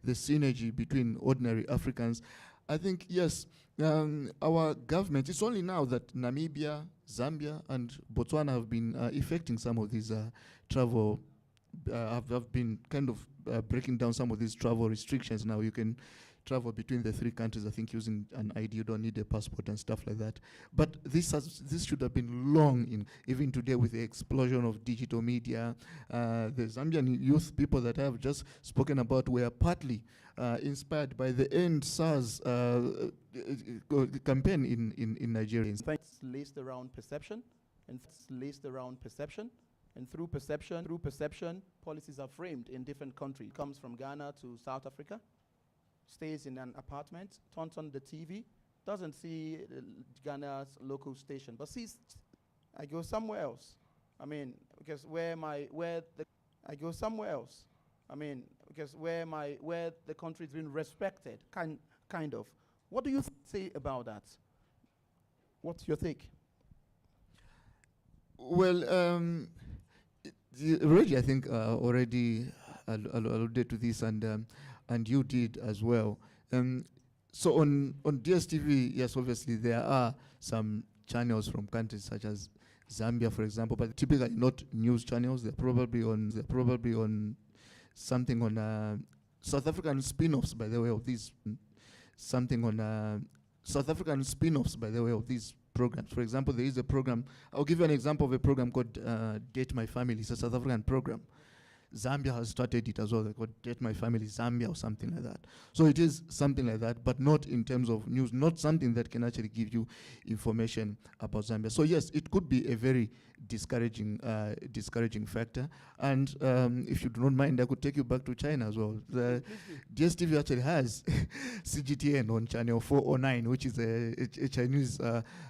the synergy between ordinary Africans, I think, yes, our government, it's only now that Namibia, Zambia, and Botswana have been effecting some of these travel, have been kind of breaking down some of these travel restrictions. Now you can travel between the three countries, I think, using an ID. You don't need a passport and stuff like that. But this should have been long in, even today with the explosion of digital media. The Zambian youth people that I have just spoken about were partly inspired by the End SARS campaign in Nigeria. Thanks laced around perception, and through perception, policies are framed in different countries. Comes from Ghana to South Africa, stays in an apartment, turns on the TV, doesn't see Ghana's local station, but sees, I go somewhere else. I mean, because where the country's been respected, kind of. What do you say about that? What's your take? Well, Reggie, I think, already alluded to this, and you did as well. So on DSTV, yes, obviously there are some channels from countries such as Zambia, for example, but typically not news channels. They're probably on something on South African spin-offs, by the way, of these. Something on South African spin-offs, by the way, of these programs. For example, there is a program. I'll give you an example of a program called Date My Family. It's a South African program. Zambia has started it as well. They call Date My Family Zambia or something like that. So it is something like that, but not in terms of news, not something that can actually give you information about Zambia. So yes, it could be a very discouraging factor. And if you do not mind, I could take you back to China as well. The DSTV actually has CGTN on channel 409, which is a Chinese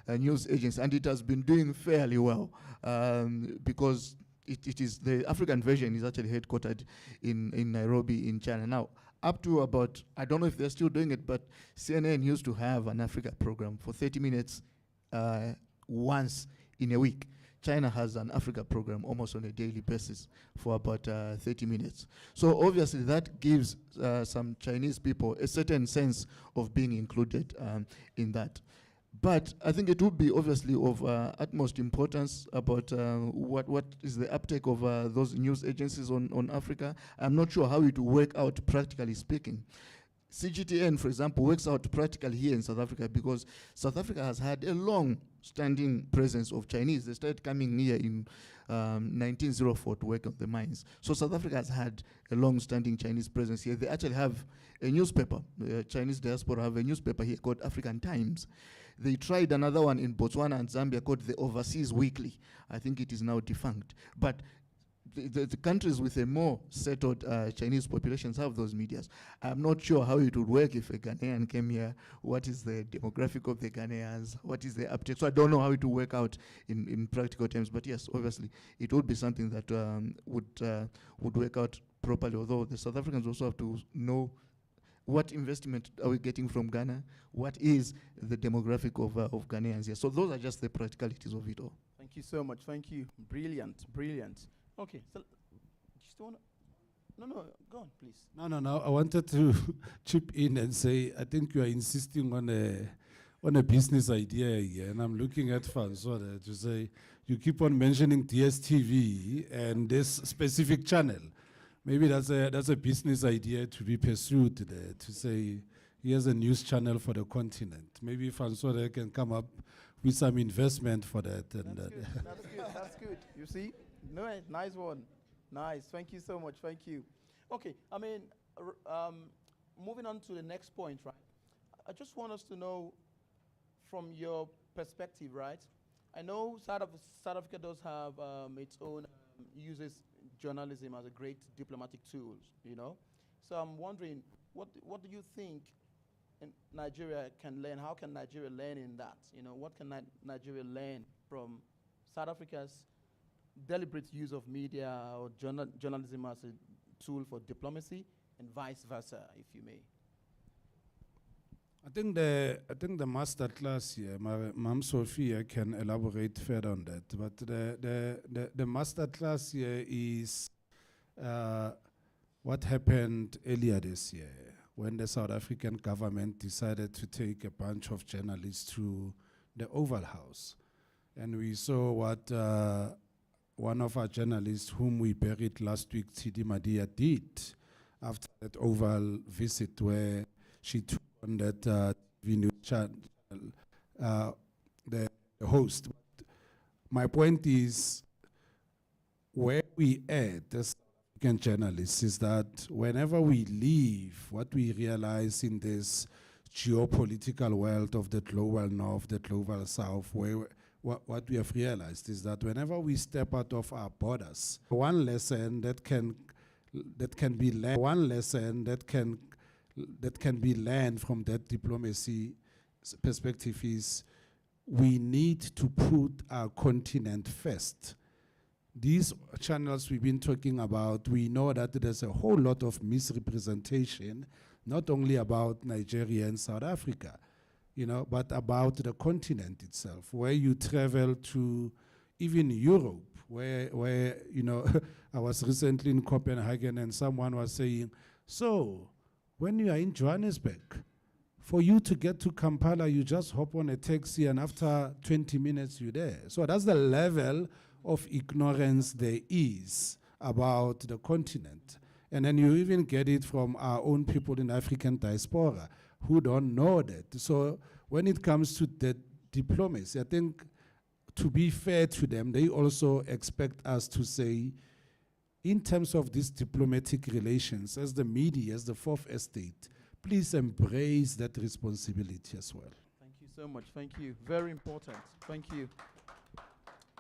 news agency, and it has been doing fairly well because it is the African version is actually headquartered in Nairobi in China. Now, up to about, I don't know if they're still doing it, but CNN used to have an Africa program for 30 minutes once in a week. China has an Africa program almost on a daily basis for about 30 minutes. So obviously that gives some Chinese people a certain sense of being included in that. But I think it would be obviously of utmost importance about what is the uptake of those news agencies on Africa. I'm not sure how it will work out practically speaking. CGTN, for example, works out practically here in South Africa because South Africa has had a long-standing presence of Chinese. They started coming here in 1904 to work on the mines. So South Africa has had a long-standing Chinese presence here. They actually have a newspaper. The Chinese diaspora have a newspaper here called African Times. They tried another one in Botswana and Zambia called the Overseas Weekly. I think it is now defunct. But the countries with a more settled Chinese populations have those medias. I'm not sure how it would work if a Ghanaian came here. What is the demographic of the Ghanaians? What is the uptake? So I don't know how it will work out in practical terms. But yes, obviously, it would be something that would work out properly. Although the South Africans also have to know what investment are we getting from Ghana? What is the demographic of Ghanaians here? So those are just the practicalities of it all. Thank you so much. Thank you. Brilliant. Brilliant. Okay. So, just want to. No, go on, please. No. I wanted to chip in and say, I think you are insisting on a business idea here, and I'm looking at Francois there to say, you keep on mentioning DSTV and this specific channel. Maybe that's a business idea to be pursued there, to say, here's a news channel for the continent. Maybe Francois there can come up with some investment for that. And That's good. That's good. That's good. You see? No, nice one. Nice. Thank you so much. Thank you. Okay. I mean, moving on to the next point, right? I just want us to know from your perspective, right? I know South Africa does have its own uses journalism as a great diplomatic tool, you know. So I'm wondering, what do you think Nigeria can learn? How can Nigeria learn in that? You know, what can Nigeria learn from South Africa's deliberate use of media or journalism as a tool for diplomacy, and vice versa, if you may? I think the master class here, Ma'am Sophia can elaborate further on that. But the master class here is what happened earlier this year when the South African government decided to take a bunch of journalists to the Oval House. And we saw what one of our journalists, whom we buried last week, Tidi Madia, did after that Oval visit, where she took on that TV news channel, the host. But my point is, where we at as African journalists is that whenever we leave, what we realize in this geopolitical world of the global north, the global south, where what we have realized is that whenever we step out of our borders, one lesson that can be learned from that diplomacy perspective is we need to put our continent first. These channels we've been talking about, we know that there's a whole lot of misrepresentation, not only about Nigeria and South Africa, you know, but about the continent itself, where you travel to even Europe, where you know, I was recently in Copenhagen and someone was saying, so when you are in Johannesburg, for you to get to Kampala, you just hop on a taxi and after 20 minutes you're there. So that's the level of ignorance there is about the continent. And then you even get it from our own people in African diaspora who don't know that. So when it comes to the diplomacy, I think to be fair to them, they also expect us to say, in terms of these diplomatic relations, as the media, as the fourth estate, please embrace that responsibility as well. Thank you so much. Thank you. Very important. Thank you.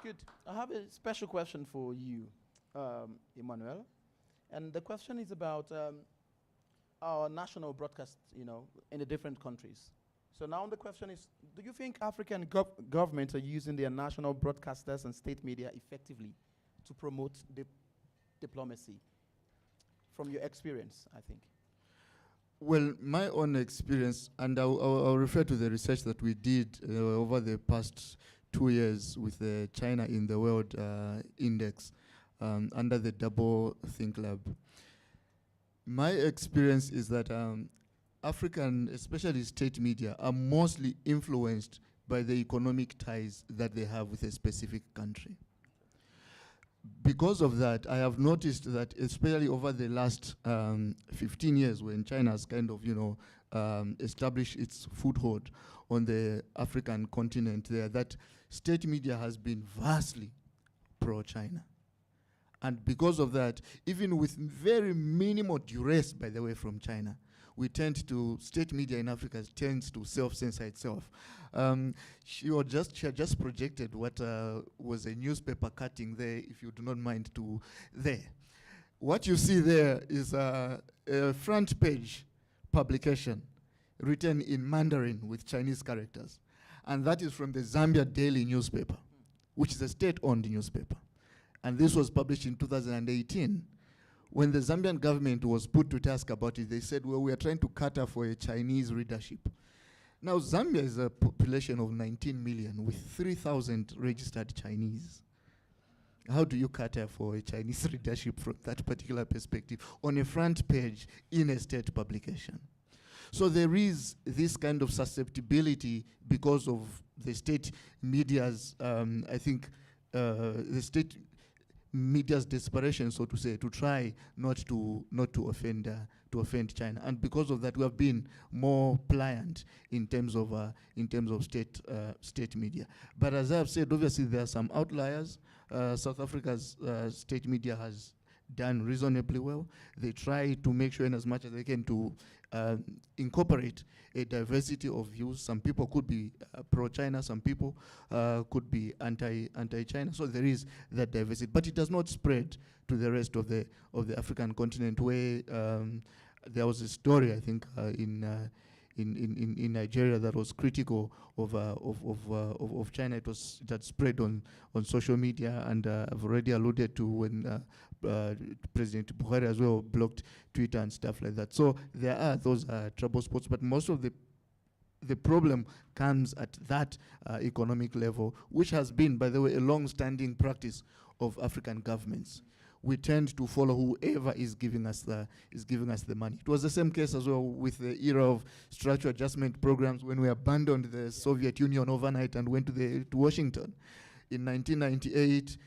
Good. I have a special question for you, Emmanuel. And the question is about our national broadcast, you know, in the different countries. So now the question is, do you think African governments are using their national broadcasters and state media effectively to promote diplomacy? From your experience, I think. Well, my own experience, and I'll refer to the research that we did over the past 2 years with the China in the World Index under the Double Think Lab. My experience is that African, especially state media, are mostly influenced by the economic ties that they have with a specific country. Because of that, I have noticed that, especially over the last 15 years, when China has kind of, you know, established its foothold on the African continent there, that state media has been vastly pro-China. And because of that, even with very minimal duress, by the way, from China, state media in Africa tends to self-censor itself. She had just projected what was a newspaper cutting there, if you do not mind to there. What you see there is a front page publication written in Mandarin with Chinese characters. And that is from the Zambia Daily newspaper, which is a state-owned newspaper. And this was published in 2018. When the Zambian government was put to task about it, they said, well, we are trying to cater for a Chinese readership. Now, Zambia is a population of 19 million with 3,000 registered Chinese. How do you cater for a Chinese readership from that particular perspective on a front page in a state publication? So there is this kind of susceptibility because of the state media's, I think, the state media's desperation, so to say, to try not to offend China, and because of that, we have been more pliant in terms of state media. But as I have said, obviously there are some outliers. South Africa's state media has done reasonably well. They try to make sure, in as much as they can, to incorporate a diversity of views. Some people could be pro-China, some people could be anti-China. So there is that diversity, but it does not spread to the rest of the African continent, where there was a story, I think, in Nigeria that was critical of China. It had spread on social media, and I've already alluded to when President Buhari as well blocked Twitter and stuff like that. So there are those trouble spots, but most of the problem comes at that economic level, which has been, by the way, a long-standing practice of African governments. We tend to follow whoever is giving us the money. It was the same case as well with the era of structural adjustment programs when we abandoned the Soviet Union overnight and went to Washington. In 1998,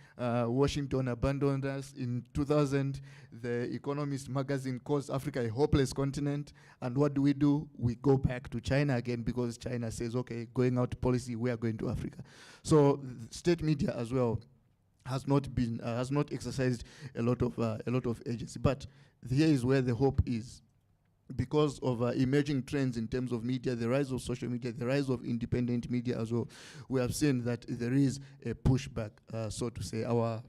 Washington abandoned us. In 2000, the Economist magazine calls Africa a hopeless continent. And what do? We go back to China again because China says, okay, going out policy, we are going to Africa. So state media as well has not exercised a lot of agency. But here is where the hope is. Because of emerging trends in terms of media, the rise of social media, the rise of independent media as well, we have seen that there is a pushback, so to say. Our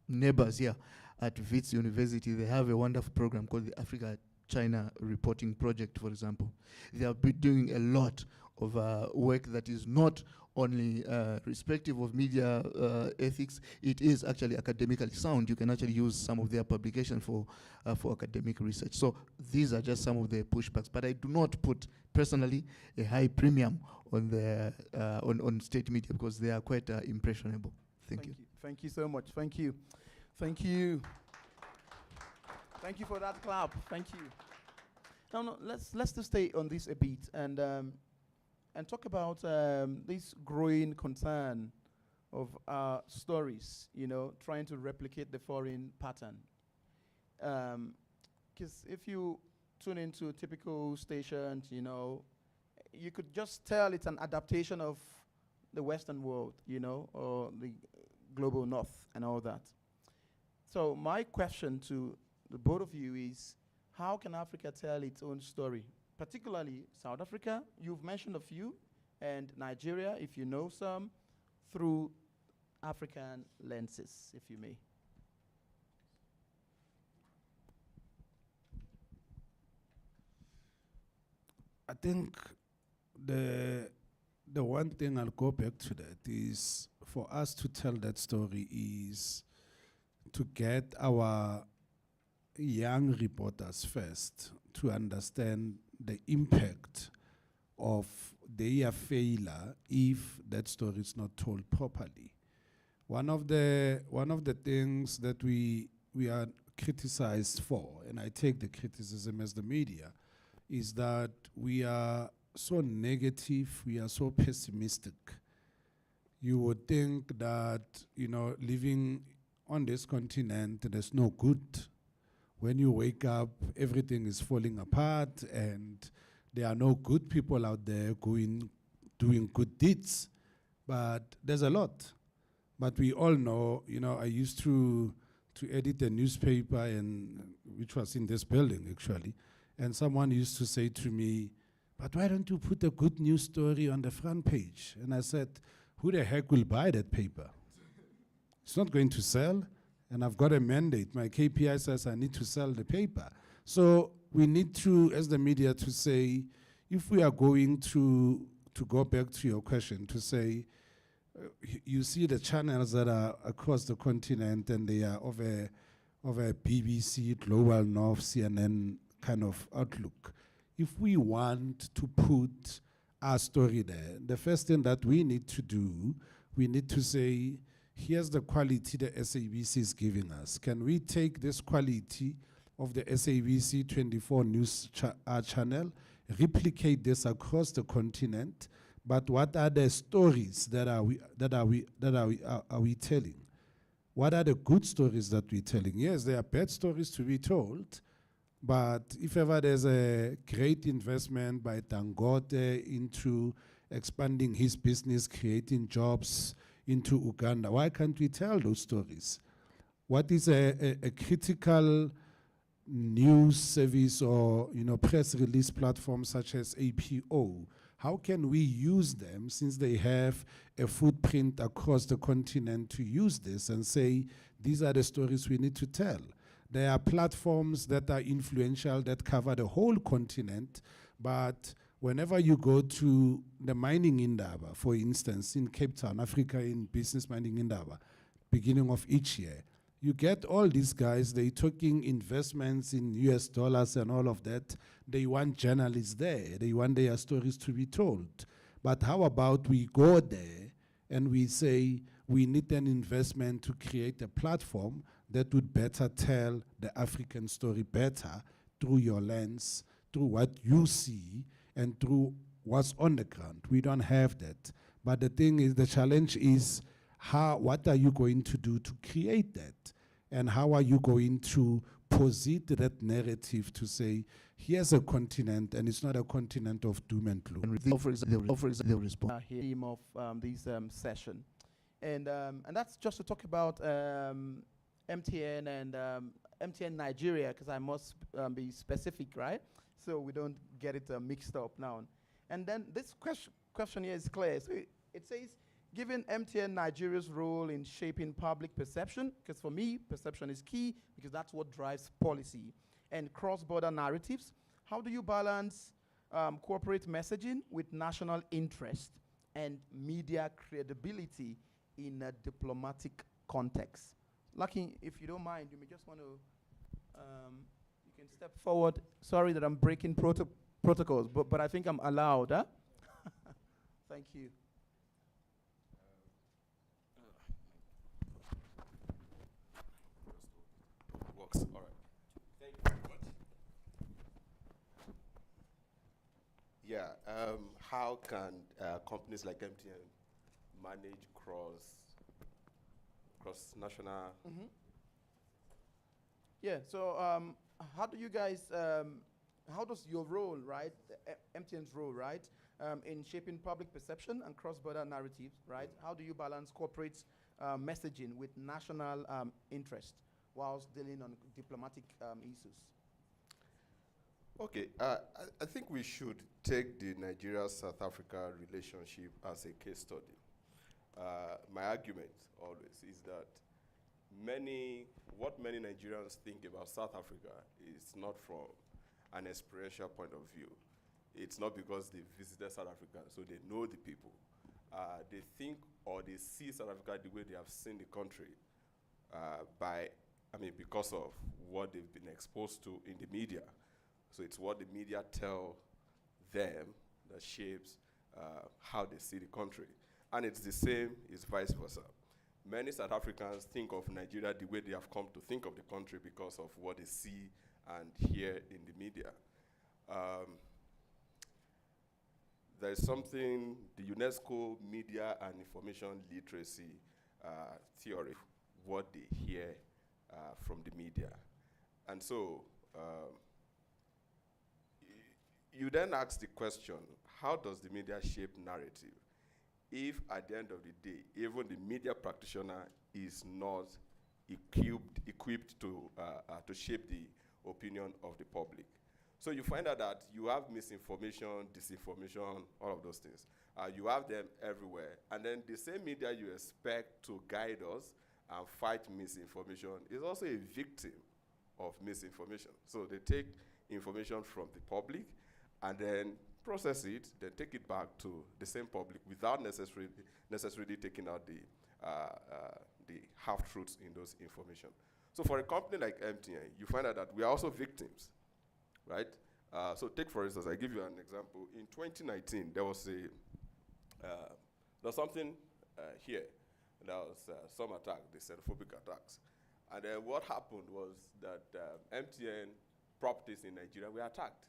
neighbors here at Wits University, they have a wonderful program called the Africa-China Reporting Project, for example. They have been doing a lot of work that is not only respective of media ethics, it is actually academically sound. You can actually use some of their publications for academic research. So these are just some of the pushbacks. But I do not put, personally, a high premium on the on state media because they are quite impressionable. Thank you. Thank you so much. Thank you. Thank you. Thank you for that clap. Thank you. Now, let's just stay on this a bit and talk about this growing concern of stories, trying to replicate the foreign pattern. Because if you tune into typical stations, you could just tell it's an adaptation of the Western world, or the global North and all that. So my question to the both of you is, how can Africa tell its own story? Particularly South Africa, you've mentioned a few, and Nigeria, if you know some, through African lenses, if you may. I think the one thing I'll go back to that is for us to tell that story is to get our young reporters first to understand the impact of their failure if that story is not told properly. One of the things that we are criticized for, and I take the criticism as the media, is that we are so negative, we are so pessimistic. You would think that, living on this continent, there's no good. When you wake up, everything is falling apart, and there are no good people out there doing good deeds. But there's a lot. But we all know, I used to edit a newspaper, which was in this building, actually. And someone used to say to me, but why don't you put a good news story on the front page? And I said, who the heck will buy that paper? It's not going to sell, and I've got a mandate. My KPI says I need to sell the paper. So we need to, as the media, to say, if we are going to go back to your question, to say, you see the channels that are across the continent, and they are of a BBC, Global North, CNN kind of outlook. If we want to put our story there, the first thing that we need to do, we need to say, here's the quality the SABC is giving us. Can we take this quality of the SABC 24 news channel, replicate this across the continent? But what are the stories that are we telling? What are the good stories that we're telling? Yes, there are bad stories to be told, but if ever there's a great investment by Dangote into expanding his business, creating jobs into Uganda, why can't we tell those stories? What is a critical news service or press release platform such as APO? How can we use them, since they have a footprint across the continent, to use this and say, these are the stories we need to tell? There are platforms that are influential that cover the whole continent, but whenever you go to the mining indaba, for instance, in Cape Town, Africa, in business mining indaba, beginning of each year, you get all these guys, they're talking investments in US dollars and all of that. They want journalists there. They want their stories to be told. But how about we go there and we say we need an investment to create a platform that would better tell the African story better through your lens, through what you see, and through what's on the ground. We don't have that. But the thing is, the challenge is, what are you going to do to create that? And how are you going to posit that narrative to say, here's a continent, and it's not a continent of doom and gloom? And the response. Theme of this session. And that's just to talk about MTN and MTN Nigeria, because I must be specific, right? So we don't get it mixed up now. And then this question here is clear. So it says, given MTN Nigeria's role in shaping public perception, because for me, perception is key, because that's what drives policy, and cross-border narratives, how do you balance corporate messaging with national interest and media credibility in a diplomatic context? Lucky, if you don't mind, you may just want to, you can step forward. Sorry that I'm breaking protocols, but I think I'm allowed, huh? Thank you. Works. All right. Thank you very much. Yeah. How can companies like MTN manage cross-national? Mm-hmm. Yeah. So, how do you guys? How does your role, right, MTN's role, right, in shaping public perception and cross-border narratives, right? How do you balance corporate messaging with national interest whilst dealing on diplomatic issues? Okay, I think we should take the Nigeria-South Africa relationship as a case study. My argument always is that what many Nigerians think about South Africa is not from an experiential point of view. It's not because they visited South Africa, so they know the people. They think or they see South Africa the way they have seen the country because of what they've been exposed to in the media. So it's what the media tell them that shapes how they see the country. And it's the same, it's vice versa. Many South Africans think of Nigeria the way they have come to think of the country because of what they see and hear in the media. There's something, the UNESCO Media and Information Literacy theory, what they hear from the media. And so, you then ask the question, how does the media shape narrative? If at the end of the day, even the media practitioner is not equipped to shape the opinion of the public. So you find out that you have misinformation, disinformation, all of those things. You have them everywhere. And then the same media you expect to guide us and fight misinformation is also a victim of misinformation. So they take information from the public and then process it, then take it back to the same public without necessarily taking out the half-truths in those information. So for a company like MTN, you find out that we are also victims, right? So take, for instance, I give you an example. In 2019, there was something here. There was some attack, the xenophobic attacks. And then what happened was that MTN properties in Nigeria were attacked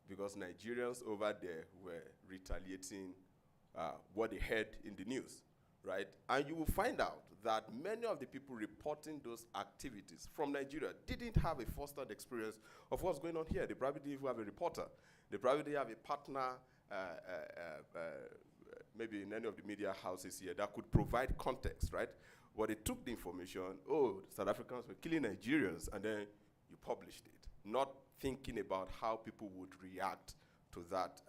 because Nigerians over there were retaliating what they heard in the news, right? And you will find out that many of the people reporting those activities from Nigeria didn't have a first-hand experience of what's going on here. They probably didn't even have a reporter. They probably didn't have a partner, maybe in any of the media houses here, that could provide context, right? But they took the information, oh, South Africans were killing Nigerians, and then you published it, not thinking about how people would react to that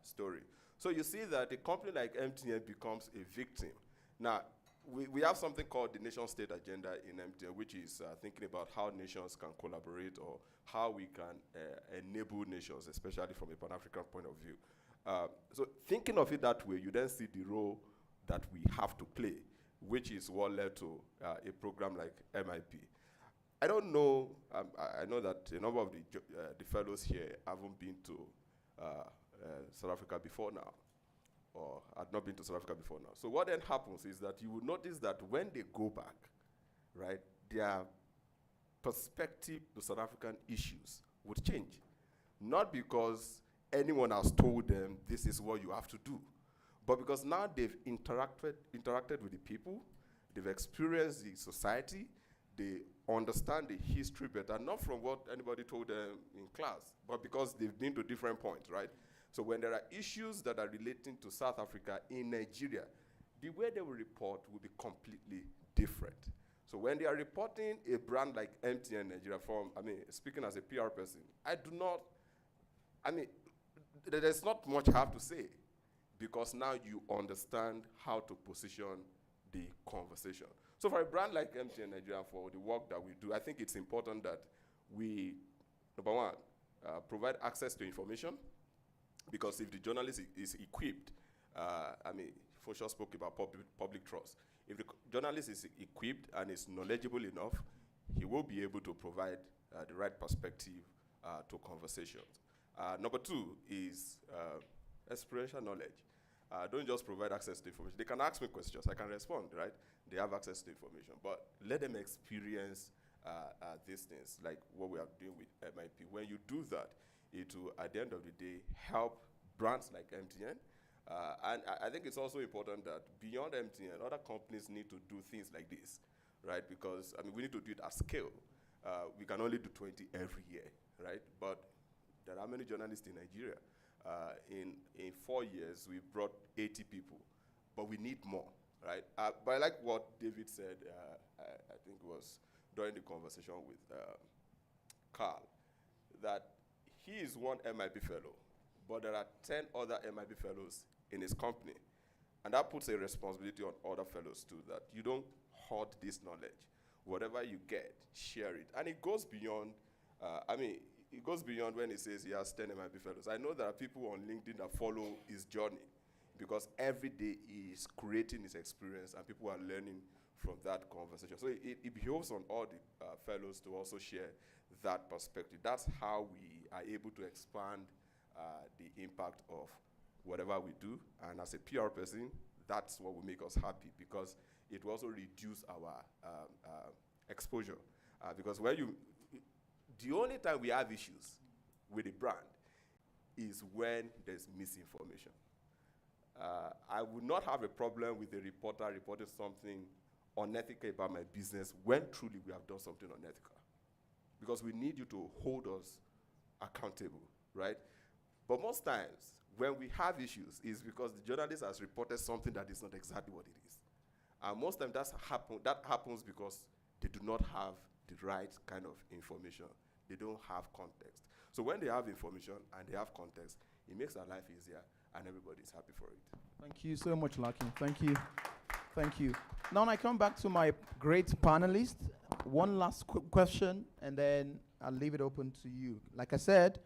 story. So you see that a company like MTN becomes a victim. Now, we have something called the nation-state agenda in MTN, which is thinking about how nations can collaborate or how we can enable nations, especially from a Pan-African point of view. So thinking of it that way, you then see the role that we have to play, which is what led to a program like MIP. I don't know, I know that a number of the fellows here haven't been to South Africa before now, or had not been to South Africa before now. So what then happens is that you will notice that when they go back, right, their perspective to South African issues would change. Not because anyone has told them this is what you have to do, but because now they've interacted with the people, they've experienced the society, they understand the history better, not from what anybody told them in class, but because they've been to different points, right? So when there are issues that are relating to South Africa in Nigeria, the way they will report will be completely different. So when they are reporting a brand like MTN Nigeria speaking as a PR person, there's not much I have to say, because now you understand how to position the conversation. So for a brand like MTN Nigeria, for the work that we do, I think it's important that we, number one, provide access to information, because if the journalist is equipped, Fosha spoke about public trust. If the journalist is equipped and is knowledgeable enough, he will be able to provide the right perspective to conversations. Number two is experiential knowledge. Don't just provide access to information. They can ask me questions, I can respond, right? They have access to information, but let them experience these things, like what we are doing with MIP. When you do that, it will, at the end of the day, help brands like MTN. And I think it's also important that beyond MTN, other companies need to do things like this, right? Because, we need to do it at scale. We can only do 20 every year, right? But there are many journalists in Nigeria. In 4 years, we brought 80 people, but we need more, right? But I like what David said, I think it was during the conversation with Carl, that he is one MIP fellow, but there are 10 other MIP fellows in his company. And that puts a responsibility on other fellows too, that you don't hoard this knowledge. Whatever you get, share it. And it goes beyond, it goes beyond when he says he has 10 MIP fellows. I know there are people on LinkedIn that follow his journey, because every day he is creating his experience and people are learning from that conversation. So it behoves on all the fellows to also share that perspective. That's how we are able to expand the impact of whatever we do. And as a PR person, that's what will make us happy, because it will also reduce our exposure. Because the only time we have issues with a brand is when there's misinformation. I would not have a problem with a reporter reporting something unethical about my business when truly we have done something unethical, because we need you to hold us accountable, right? But most times, when we have issues, is because the journalist has reported something that is not exactly what it is. And most times that happens because they do not have the right kind of information. They don't have context. So when they have information and they have context, it makes our life easier and everybody's happy for it. Thank you so much, Lucky. Thank you. Thank you. Now I come back to my great panelists. One last question, and then I'll leave it open to you. Like I said,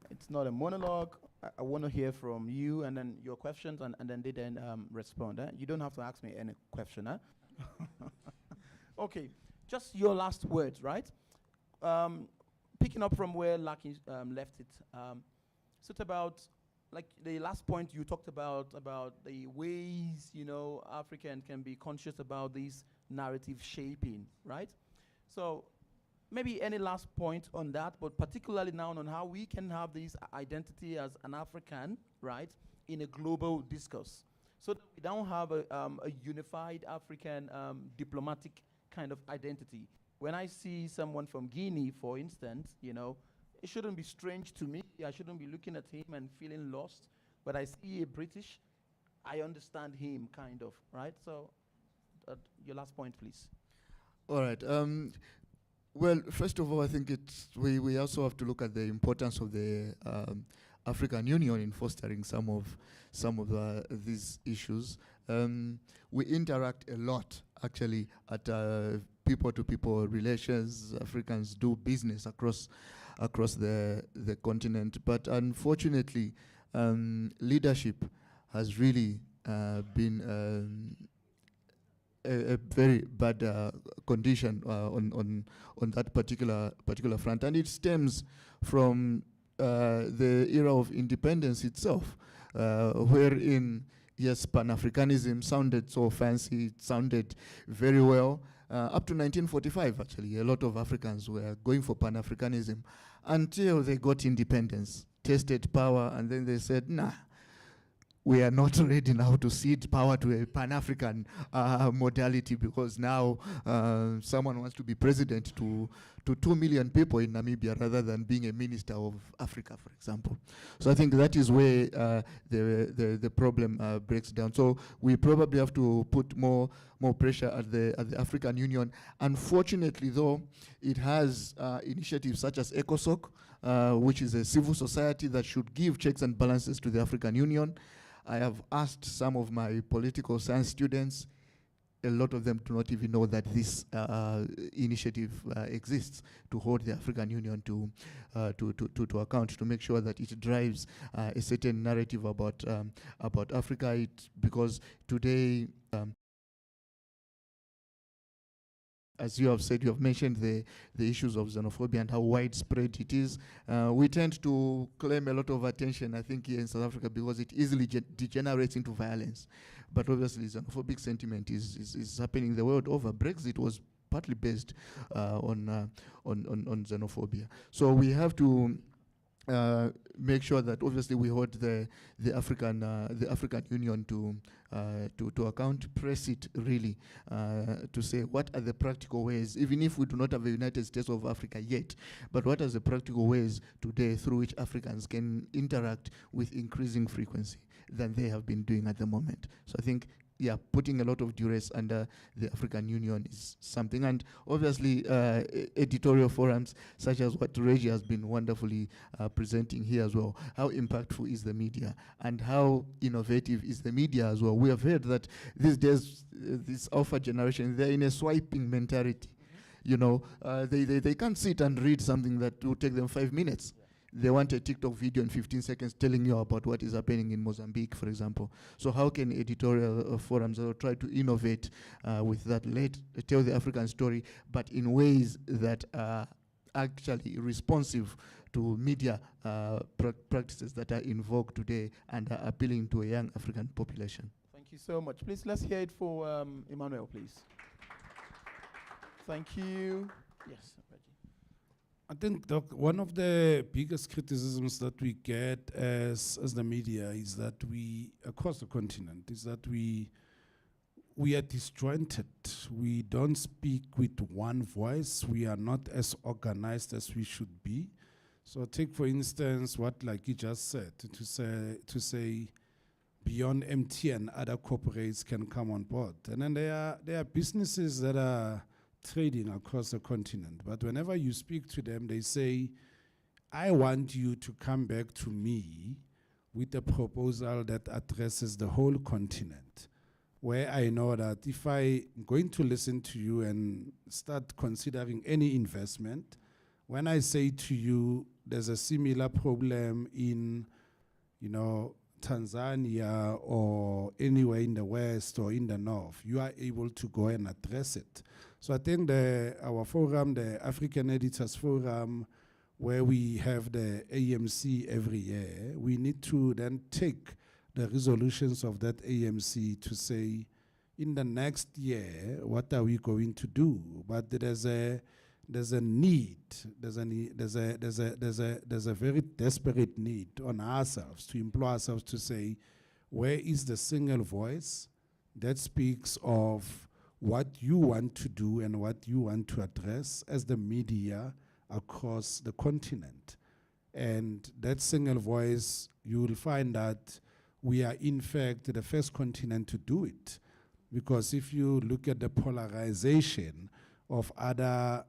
it's not a monologue. I want to hear from you, and then your questions, and then they then respond. You don't have to ask me any question. Okay, just your last words, right? Picking up from where Lucky left it. So it's about, like the last point you talked about the ways, African can be conscious about these narrative shaping, right? So maybe any last point on that, but particularly now on how we can have this identity as an African, right, in a global discourse. So that we don't have a unified African diplomatic kind of identity. When I see someone from Guinea, for instance, it shouldn't be strange to me. I shouldn't be looking at him and feeling lost. But I see a British, I understand him, kind of, right? So your last point, please. All right. Well, first of all, I think we also have to look at the importance of the African Union in fostering some of these issues. We interact a lot, actually, at people-to-people relations. Africans do business across the continent, but unfortunately, leadership has really been a very bad condition on that particular front, and it stems from the era of independence itself, wherein yes, Pan-Africanism sounded so fancy, it sounded very well. Up to 1945, actually, a lot of Africans were going for Pan-Africanism until they got independence, tasted power, and then they said, nah, we are not ready now to cede power to a Pan-African modality, because now someone wants to be president to 2 million people in Namibia rather than being a minister of Africa, for example. So I think that is where the problem breaks down. So we probably have to put more pressure at the African Union. Unfortunately, though, it has initiatives such as ECOSOC, which is a civil society that should give checks and balances to the African Union. I have asked some of my political science students. A lot of them do not even know that this initiative exists, to hold the African Union to account, to make sure that it drives a certain narrative about Africa. Because today, as you have said, you have mentioned the issues of xenophobia and how widespread it is. We tend to claim a lot of attention, I think, here in South Africa, because it easily degenerates into violence. But obviously, xenophobic sentiment is happening the world over. Brexit was partly based on xenophobia. So we have to make sure that obviously we hold the African Union to account, press it really to say what are the practical ways, even if we do not have a United States of Africa yet, but what are the practical ways today through which Africans can interact with increasing frequency than they have been doing at the moment. So I think, yeah, putting a lot of duress under the African Union is something. And obviously, editorial forums such as what Reggie has been wonderfully presenting here as well. How impactful is the media? And how innovative is the media as well? We have heard that these days, this alpha generation, they're in a swiping mentality. They can't sit and read something that will take them 5 minutes. They want a TikTok video in 15 seconds telling you about what is happening in Mozambique, for example. So how can editorial forums try to innovate with that, tell the African story, but in ways that are actually responsive to media practices that are in vogue today and are appealing to a young African population? Thank you so much. Please, let's hear it for Emmanuel, please. Thank you. Yes, Reggie. I think, Doc, one of the biggest criticisms that we get as the media is that we, across the continent, is that we are disjointed. We don't speak with one voice. We are not as organized as we should be. So take, for instance, what like you just said, to say beyond MTN, other corporates can come on board. And then there are businesses that are trading across the continent. But whenever you speak to them, they say, I want you to come back to me with a proposal that addresses the whole continent, where I know that if I'm going to listen to you and start considering any investment, when I say to you there's a similar problem in, Tanzania or anywhere in the West or in the North, you are able to go and address it. So I think our forum, the African Editors Forum, where we have the AMC every year, we need to then take the resolutions of that AMC to say, in the next year, what are we going to do? But there's a need, there's a very desperate need on ourselves to employ ourselves to say, where is the single voice that speaks of what you want to do and what you want to address as the media across the continent? And that single voice, you will find that we are in fact the first continent to do it. Because if you look at the polarization of other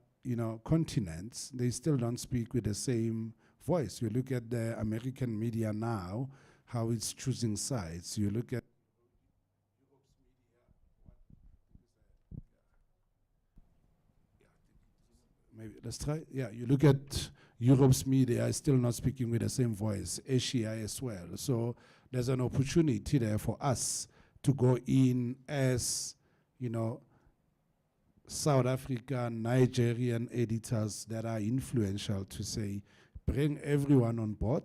continents, they still don't speak with the same voice. You look at the American media now, how it's choosing sides. You look at maybe let's try. Yeah, you look at Europe's media is still not speaking with the same voice. Asia as well. So there's an opportunity there for us to go in as, South African, Nigerian editors that are influential to say, bring everyone on board,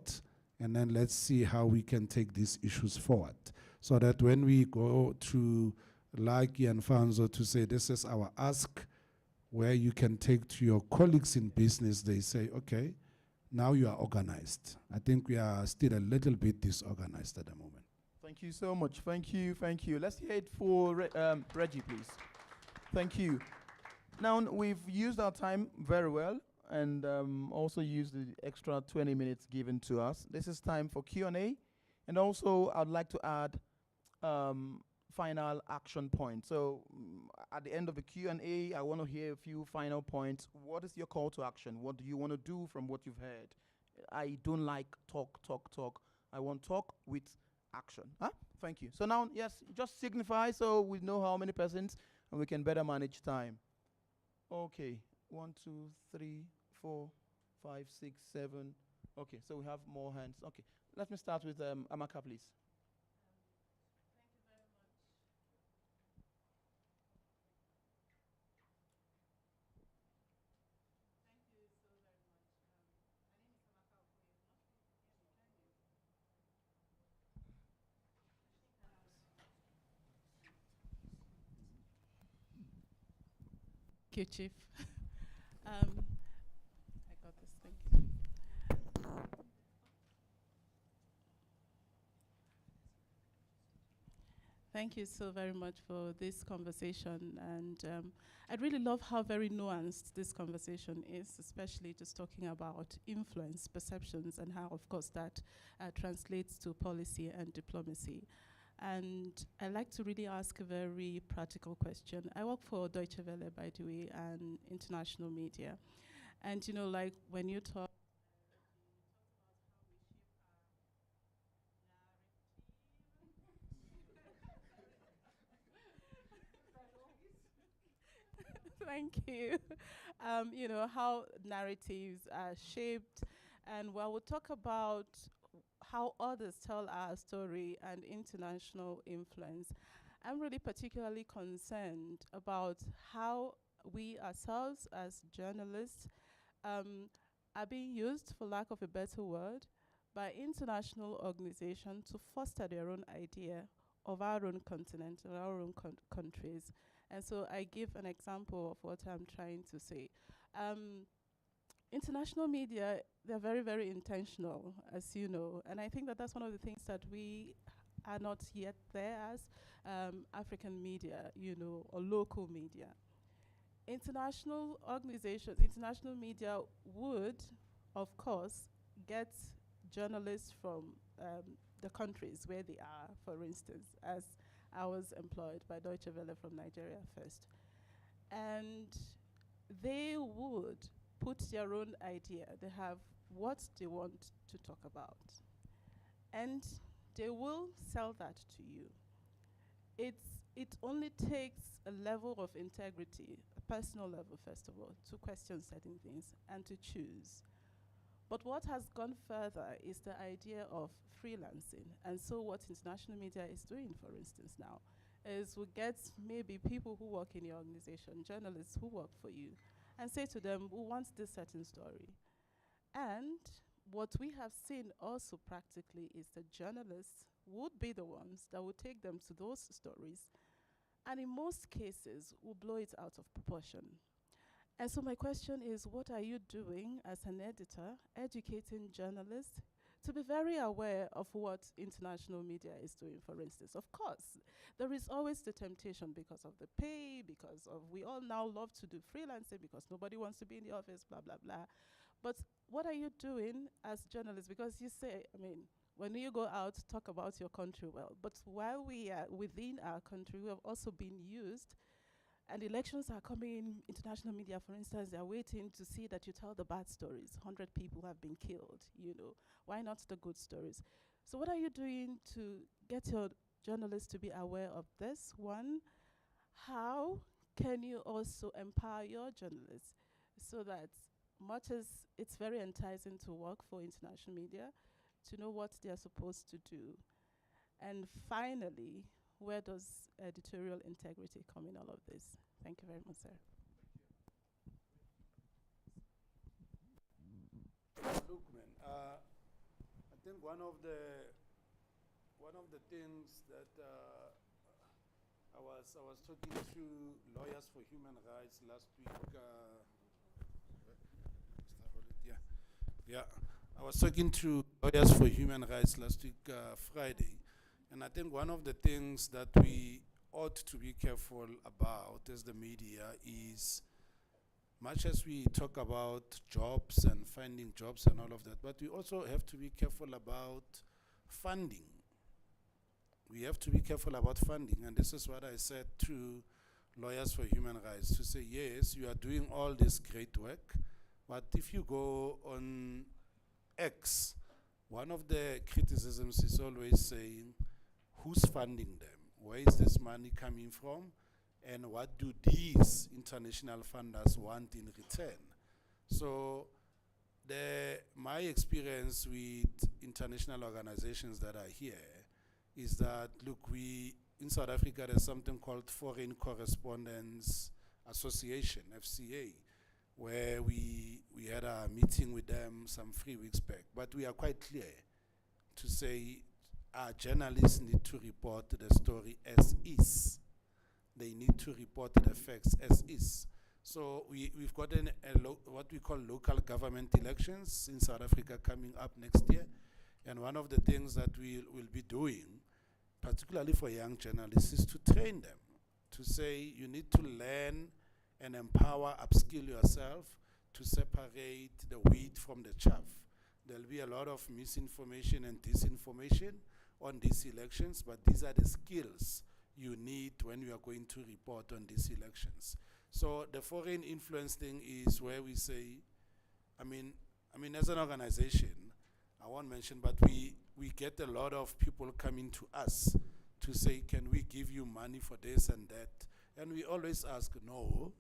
and then let's see how we can take these issues forward. So that when we go to Lucky and Fanzo to say, this is our ask, where you can take to your colleagues in business, they say, okay, now you are organized. I think we are still a little bit disorganized at the moment. Thank you so much. Thank you. Let's hear it for Reggie, please. Thank you. Now, we've used our time very well and also used the extra 20 minutes given to us. This is time for Q&A. And also, I'd like to add final action points. So at the end of the Q&A, I want to hear a few final points. What is your call to action? What do you want to do from what you've heard? I don't like talk. I want talk with action. Huh? Thank you. So now, yes, just signify so we know how many persons and we can better manage time. Okay, 1, 2, 3, 4, 5, 6, 7. Okay, so we have more hands. Okay, let me start with Amaka, please. Thank you, Chief. I got this. Thank you. Thank you so very much for this conversation. And I really love how very nuanced this conversation is, especially just talking about influence, perceptions, and how, of course, that translates to policy and diplomacy. And I'd like to really ask a very practical question. I work for Deutsche Welle, by the way, and international media. And, like when you talk, thank you. How narratives are shaped. And while we'll talk about how others tell our story and international influence, I'm really particularly concerned about how we ourselves as journalists are being used, for lack of a better word, by international organizations to foster their own idea of our own continent or our own countries. And so I give an example of what I'm trying to say. International media, they're very, very intentional, as you know. And I think that that's one of the things that we are not yet there as African media, or local media. International organizations, international media would, of course, get journalists from the countries where they are, for instance, as I was employed by Deutsche Welle from Nigeria first. And they would put their own idea. They have what they want to talk about. And they will sell that to you. It only takes a level of integrity, a personal level, first of all, to question certain things and to choose. But what has gone further is the idea of freelancing. And so what international media is doing, for instance, now, is we get maybe people who work in your organization, journalists who work for you, and say to them, we want this certain story. And what we have seen also practically is that journalists would be the ones that would take them to those stories, and in most cases will blow it out of proportion. And so my question is, what are you doing as an editor, educating journalists to be very aware of what international media is doing, for instance? Of course, there is always the temptation because of the pay, because of we all now love to do freelancing because nobody wants to be in the office, blah, blah, blah. But what are you doing as journalists? Because you say, I mean, when you go out, talk about your country well. But while we are within our country, we have also been used, and elections are coming in international media, for instance, they're waiting to see that you tell the bad stories. 100 people have been killed, you know. Why not the good stories? So what are you doing to get your journalists to be aware of this? One, how can you also empower your journalists so that much as it's very enticing to work for international media, to know what they are supposed to do? And finally, where does editorial integrity come in all of this? Thank you very much, sir. Look, man, I think one of the things that I was talking to lawyers for human rights last week. I was talking to lawyers for human rights last week, Friday, and I think one of the things that we ought to be careful about as the media is, much as we talk about jobs and finding jobs and all of that, but we also have to be careful about funding. We have to be careful about funding, and this is what I said to lawyers for human rights, to say, yes, you are doing all this great work, but if you go on X, one of the criticisms is always saying, who's funding them? Where is this money coming from? And what do these international funders want in return? So my experience with international organizations that are here is that, look, in South Africa, there's something called Foreign Correspondents Association, FCA, where we had a meeting with them some 3 weeks back. But we are quite clear to say our journalists need to report the story as is. They need to report the facts as is. So we've got what we call local government elections in South Africa coming up next year. And one of the things that we will be doing, particularly for young journalists, is to train them, to say you need to learn and empower, upskill yourself to separate the wheat from the chaff. There'll be a lot of misinformation and disinformation on these elections, but these are the skills you need when you are going to report on these elections. So the foreign influence thing is where we say, I mean, as an organization, I won't mention, but we get a lot of people coming to us to say, can we give you money for this and that? And we always ask, no,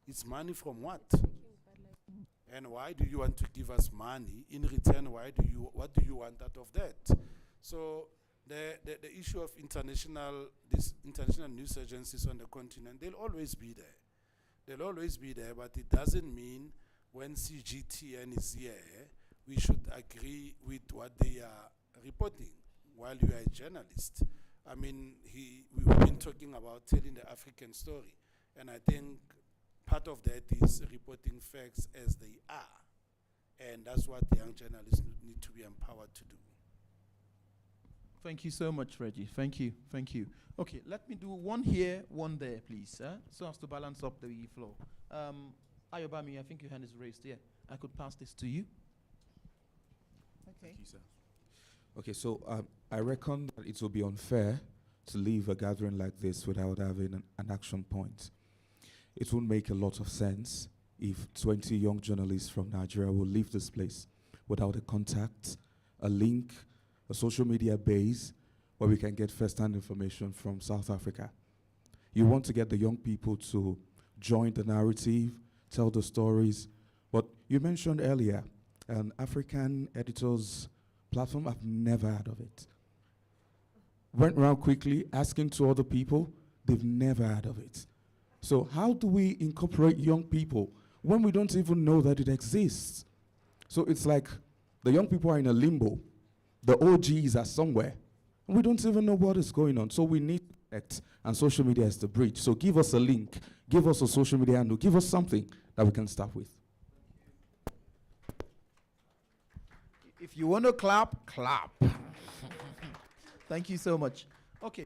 it's money from what? And why do you want to give us money? In return, what do you want out of that? So the issue of these international news agencies on the continent, they'll always be there. They'll always be there, but it doesn't mean when CGTN is here, we should agree with what they are reporting while you are a journalist. I mean, we've been talking about telling the African story, and I think part of that is reporting facts as they are, and that's what the young journalists need to be empowered to do. Thank you so much, Reggie. Thank you. Thank you. Okay, let me do one here, one there, please, so as to balance up the floor. Ayobami, I think your hand is raised here. I could pass this to you. Okay. Thank you, sir. Okay, so I reckon that it will be unfair to leave a gathering like this without having an action point. It won't make a lot of sense if 20 young journalists from Nigeria will leave this place without a contact, a link, a social media base where we can get first-hand information from South Africa. You want to get the young people to join the narrative, tell the stories. But you mentioned earlier an African editors platform. I've never heard of it. Went around quickly, asking to other people, they've never heard of it. So how do we incorporate young people when we don't even know that it exists? So it's like the young people are in a limbo. The OGs are somewhere. And we don't even know what is going on. So we need to connect, and social media is the bridge. So give us a link, give us a social media handle, give us something that we can start with. If you want to clap, clap. Thank you so much. Okay,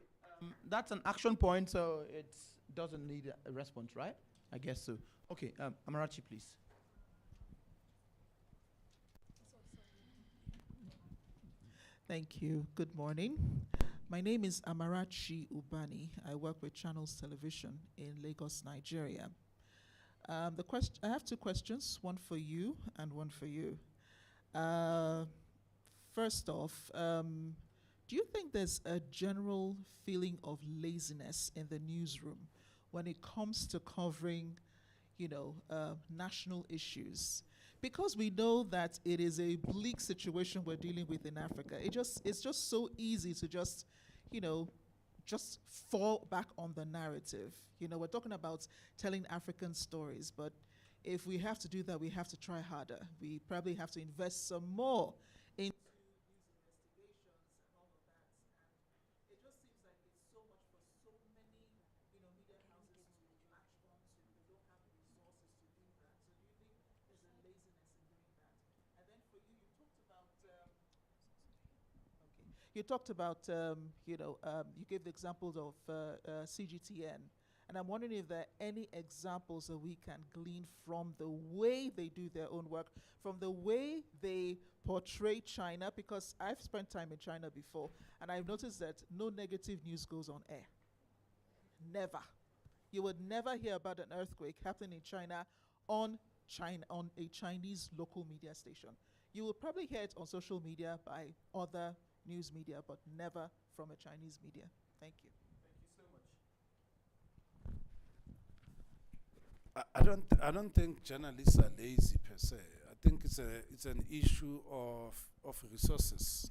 that's an action point, so it doesn't need a response, right? I guess so. Okay, Amarachi, please. Thank you. Good morning. My name is Amarachi Ubani. I work with Channels Television in Lagos, Nigeria. I have two questions, one for you and one for you. First off, do you think there's a general feeling of laziness in the newsroom when it comes to covering, national issues? Because we know that it is a bleak situation we're dealing with in Africa. It's just so easy to just fall back on the narrative. We're talking about telling African stories, but if we have to do that, we have to try harder. We probably have to invest some more in You talked about, you gave the examples of CGTN, and I'm wondering if there are any examples that we can glean from the way they do their own work, from the way they portray China, because I've spent time in China before, and I've noticed that no negative news goes on air. Never. You would never hear about an earthquake happening in China on a Chinese local media station. You will probably hear it on social media by other news media, but never from a Chinese media. Thank you. Thank you so much. I don't think journalists are lazy per se. I think it's an issue of resources.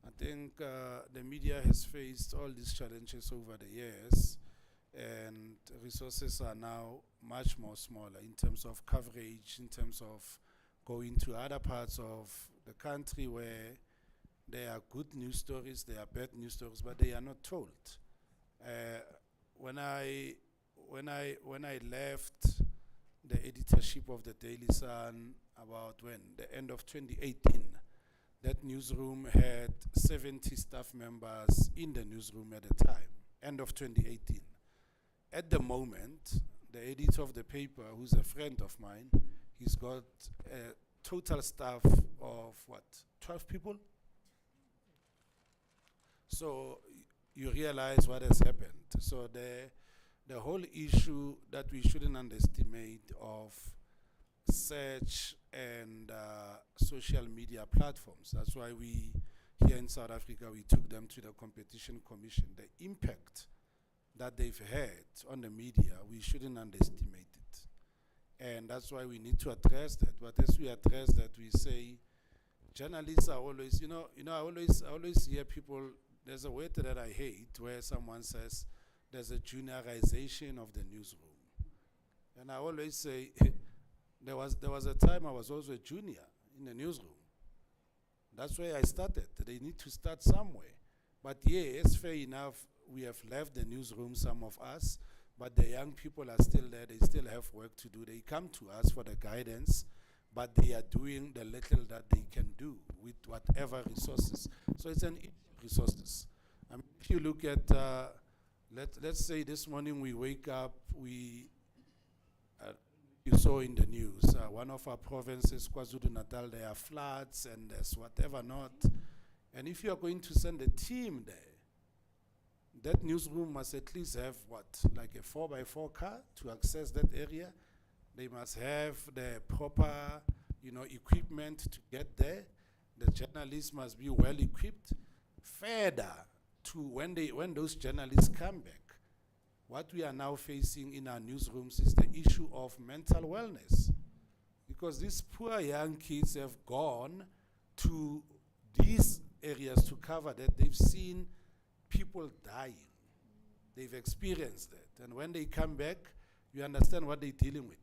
I think the media has faced all these challenges over the years, and resources are now much more smaller in terms of coverage, in terms of going to other parts of the country where there are good news stories, there are bad news stories, but they are not told. When I left the editorship of the Daily Sun about the end of 2018, that newsroom had 70 staff members in the newsroom at the time, end of 2018. At the moment, the editor of the paper, who's a friend of mine, he's got a total staff of 12 people? So you realize what has happened. So the whole issue that we shouldn't underestimate of search and social media platforms. That's why we, here in South Africa, we took them to the Competition Commission. The impact that they've had on the media, we shouldn't underestimate it. And that's why we need to address that. But as we address that, we say, journalists are always, I always hear people, there's a word that I hate where someone says there's a juniorization of the newsroom. And I always say, there was a time I was also a junior in the newsroom. That's where I started. They need to start somewhere. But yes, fair enough, we have left the newsroom, some of us, but the young people are still there. They still have work to do. They come to us for the guidance, but they are doing the little that they can do with whatever resources. So it's an issue of resources. I mean, if you look at, let's say this morning we wake up, you saw in the news, one of our provinces, KwaZulu-Natal, there are floods and there's whatever not. And if you are going to send a team there, that newsroom must at least have like a 4x4 car to access that area. They must have the proper, equipment to get there. The journalists must be well equipped. Further to when those journalists come back, what we are now facing in our newsrooms is the issue of mental wellness. Because these poor young kids have gone to these areas to cover that. They've seen people dying. They've experienced that. And when they come back, you understand what they're dealing with.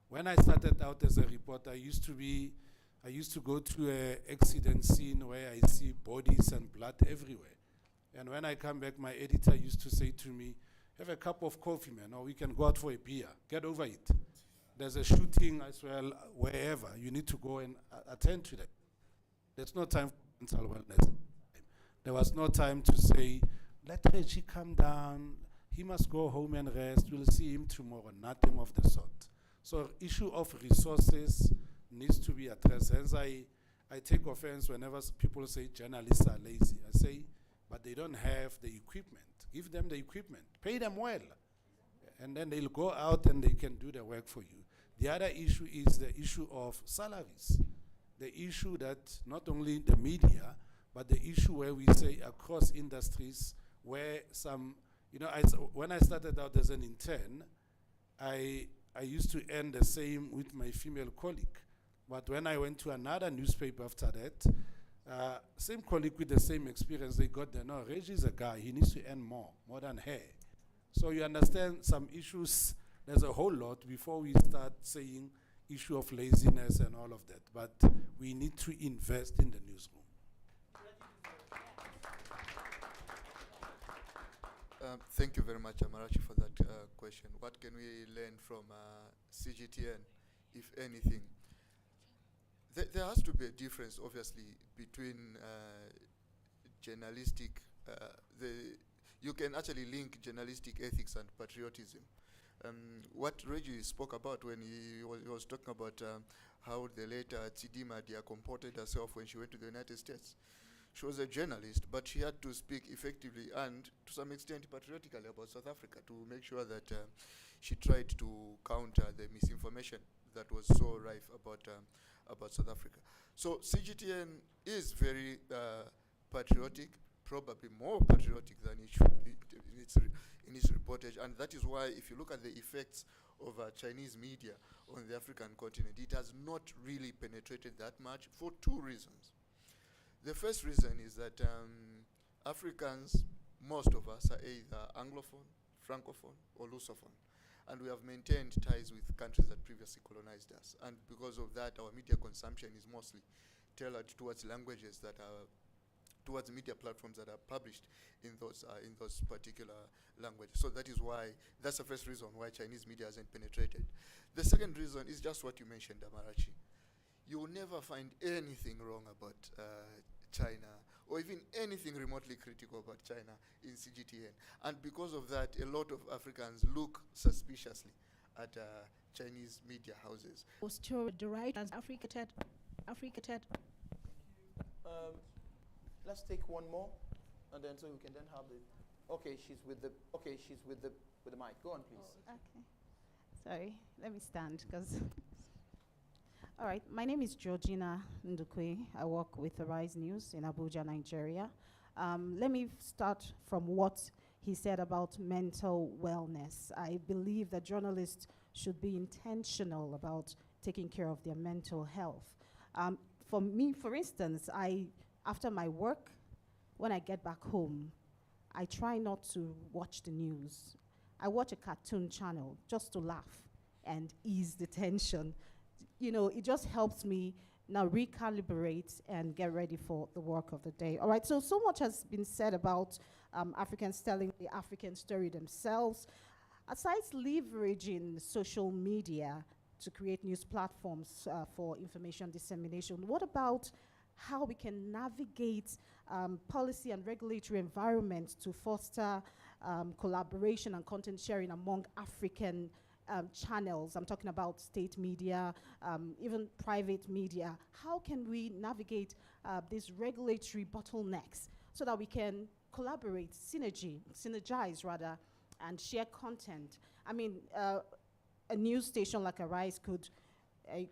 When I started out as a reporter, I used to go to an accident scene where I see bodies and blood everywhere. And when I come back, my editor used to say to me, have a cup of coffee, man, or we can go out for a beer. Get over it. There's a shooting as well, wherever. You need to go and attend to that. There's no time for mental wellness. There was no time to say, let Reggie come down. He must go home and rest. We'll see him tomorrow. Nothing of the sort. So issue of resources needs to be addressed. Hence, I take offense whenever people say journalists are lazy. I say, but they don't have the equipment. Give them the equipment. Pay them well. And then they'll go out and they can do the work for you. The other issue is the issue of salaries. The issue that not only the media, but the issue where we say across industries where some, when I started out as an intern, I used to earn the same with my female colleague. But when I went to another newspaper after that, same colleague with the same experience, they got there. No, Reggie's a guy. He needs to earn more than her. So you understand some issues. There's a whole lot before we start saying issue of laziness and all of that. But we need to invest in the newsroom. Thank you very much, Amarachi, for that question. What can we learn from CGTN, if anything? There has to be a difference, obviously, between journalistic, you can actually link journalistic ethics and patriotism. What Reggie spoke about when he was talking about how the later Tsidima comported herself when she went to the United States. She was a journalist, but she had to speak effectively and to some extent patriotically about South Africa to make sure that she tried to counter the misinformation that was so rife about South Africa. So CGTN is very patriotic, probably more patriotic than it should be in its reportage, and that is why if you look at the effects of Chinese media on the African continent, it has not really penetrated that much for two reasons. The first reason is that Africans, most of us, are either Anglophone, Francophone, or Lusophone. And we have maintained ties with countries that previously colonized us. And because of that, our media consumption is mostly tailored towards languages that are, towards media platforms that are published in those particular languages. So that is why, that's the first reason why Chinese media hasn't penetrated. The second reason is just what you mentioned, Amarachi. You will never find anything wrong about China, or even anything remotely critical about China in CGTN. And because of that, a lot of Africans look suspiciously at Chinese media houses. The right as Africa TED. Let's take one more, and then so we can then have the. Okay, she's with the mic. Go on, please. Oh, okay. Sorry, let me stand because. All right, my name is Georgina Ndukwe. I work with Arise News in Abuja, Nigeria. Let me start from what he said about mental wellness. I believe that journalists should be intentional about taking care of their mental health. For me, for instance, after my work, when I get back home, I try not to watch the news. I watch a cartoon channel just to laugh and ease the tension. It just helps me now recalibrate and get ready for the work of the day. All right, so much has been said about Africans telling the African story themselves. Aside leveraging social media to create news platforms for information dissemination, what about how we can navigate policy and regulatory environments to foster collaboration and content sharing among African channels? I'm talking about state media, even private media. How can we navigate these regulatory bottlenecks so that we can collaborate, synergize rather, and share content? I mean, a news station like Arise could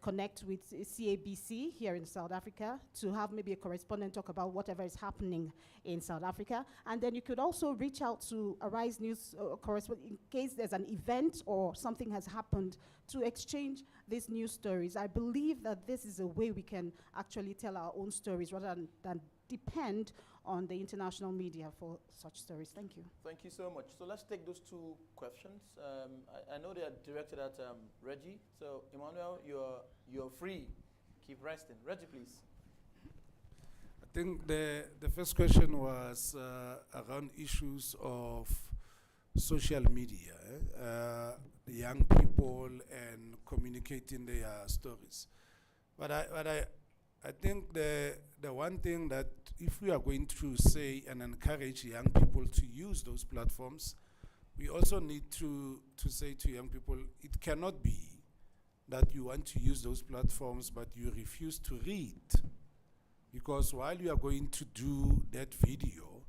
connect with CABC here in South Africa to have maybe a correspondent talk about whatever is happening in South Africa. And then you could also reach out to Arise News correspondent in case there's an event or something has happened to exchange these news stories. I believe that this is a way we can actually tell our own stories rather than depend on the international media for such stories. Thank you. Thank you so much. So let's take those two questions. I know they are directed at Reggie. So Emmanuel, you're free. Keep resting. Reggie, please. I think the first question was around issues of social media, the young people and communicating their stories. But I think the one thing that if we are going to say and encourage young people to use those platforms, we also need to say to young people, it cannot be that you want to use those platforms but you refuse to read. Because while you are going to do that video,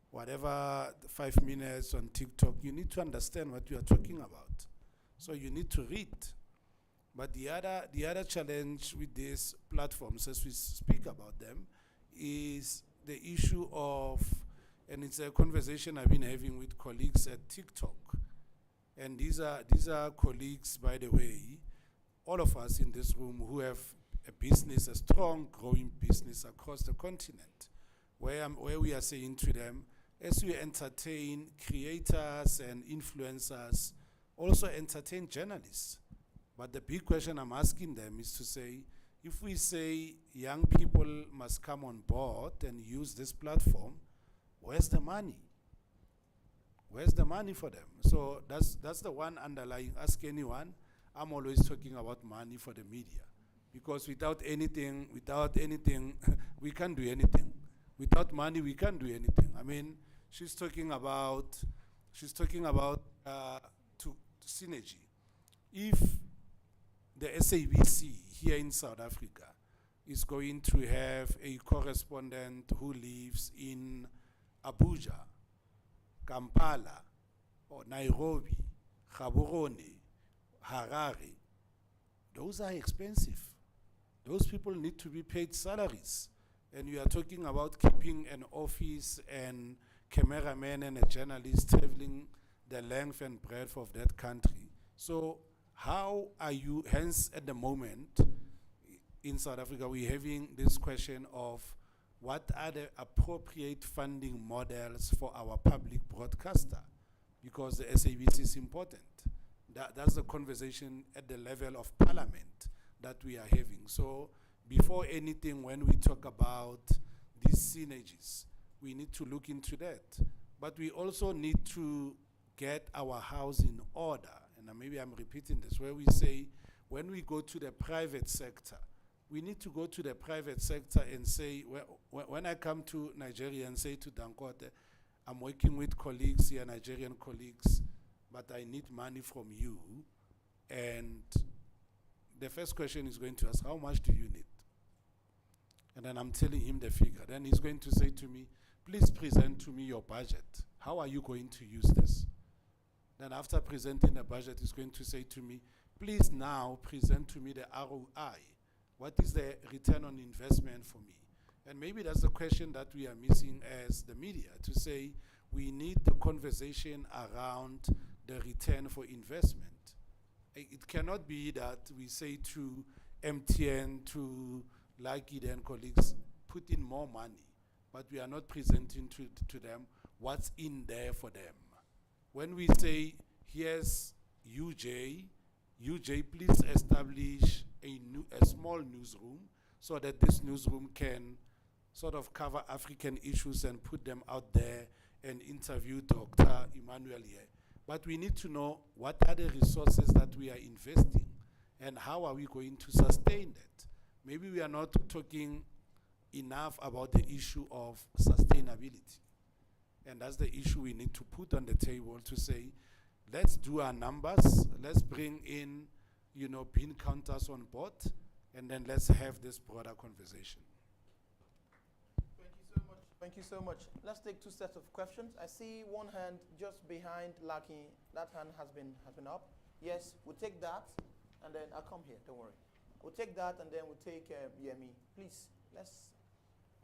whatever 5 minutes on TikTok, you need to understand what you are talking about. So you need to read. But the other challenge with these platforms, as we speak about them, is the issue of, and it's a conversation I've been having with colleagues at TikTok. And these are colleagues, by the way, all of us in this room who have a business, a strong growing business across the continent, where we are saying to them, as you entertain creators and influencers, also entertain journalists. But the big question I'm asking them is to say, if we say young people must come on board and use this platform, where's the money? Where's the money for them? So that's the one underlying. Ask anyone. I'm always talking about money for the media. Because without anything, we can't do anything. Without money, we can't do anything. I mean, she's talking about synergy. If the SABC here in South Africa is going to have a correspondent who lives in Abuja, Kampala, or Nairobi, Gaborone, Harare, those are expensive. Those people need to be paid salaries. And you are talking about keeping an office and cameraman and a journalist traveling the length and breadth of that country. So how are you, hence at the moment, in South Africa, we're having this question of what are the appropriate funding models for our public broadcaster? Because the SABC is important. That's the conversation at the level of parliament that we are having. So before anything, when we talk about these synergies, we need to look into that. But we also need to get our house in order. And maybe I'm repeating this, where we say, when we go to the private sector, we need to go to the private sector and say, when I come to Nigeria and say to Dangote, I'm working with colleagues here, Nigerian colleagues, but I need money from you. And the first question is going to ask, how much do you need? And then I'm telling him the figure. Then he's going to say to me, please present to me your budget. How are you going to use this? Then after presenting the budget, he's going to say to me, please now present to me the ROI. What is the return on investment for me? And maybe that's the question that we are missing as the media, to say we need the conversation around the return for investment. It cannot be that we say to MTN, to Lucky and colleagues, put in more money, but we are not presenting to them what's in there for them. When we say, here's UJ, please establish a small newsroom so that this newsroom can sort of cover African issues and put them out there and interview Dr. Emmanuel here. But we need to know what are the resources that we are investing and how are we going to sustain that. Maybe we are not talking enough about the issue of sustainability. And that's the issue we need to put on the table to say, let's do our numbers, let's bring in, bean counters on board, and then let's have this broader conversation. Thank you so much. Thank you so much. Let's take two sets of questions. I see one hand just behind Lucky. That hand has been up. Yes, we'll take that, and then I'll come here. Don't worry. We'll take that and then we'll take Yemi. Please,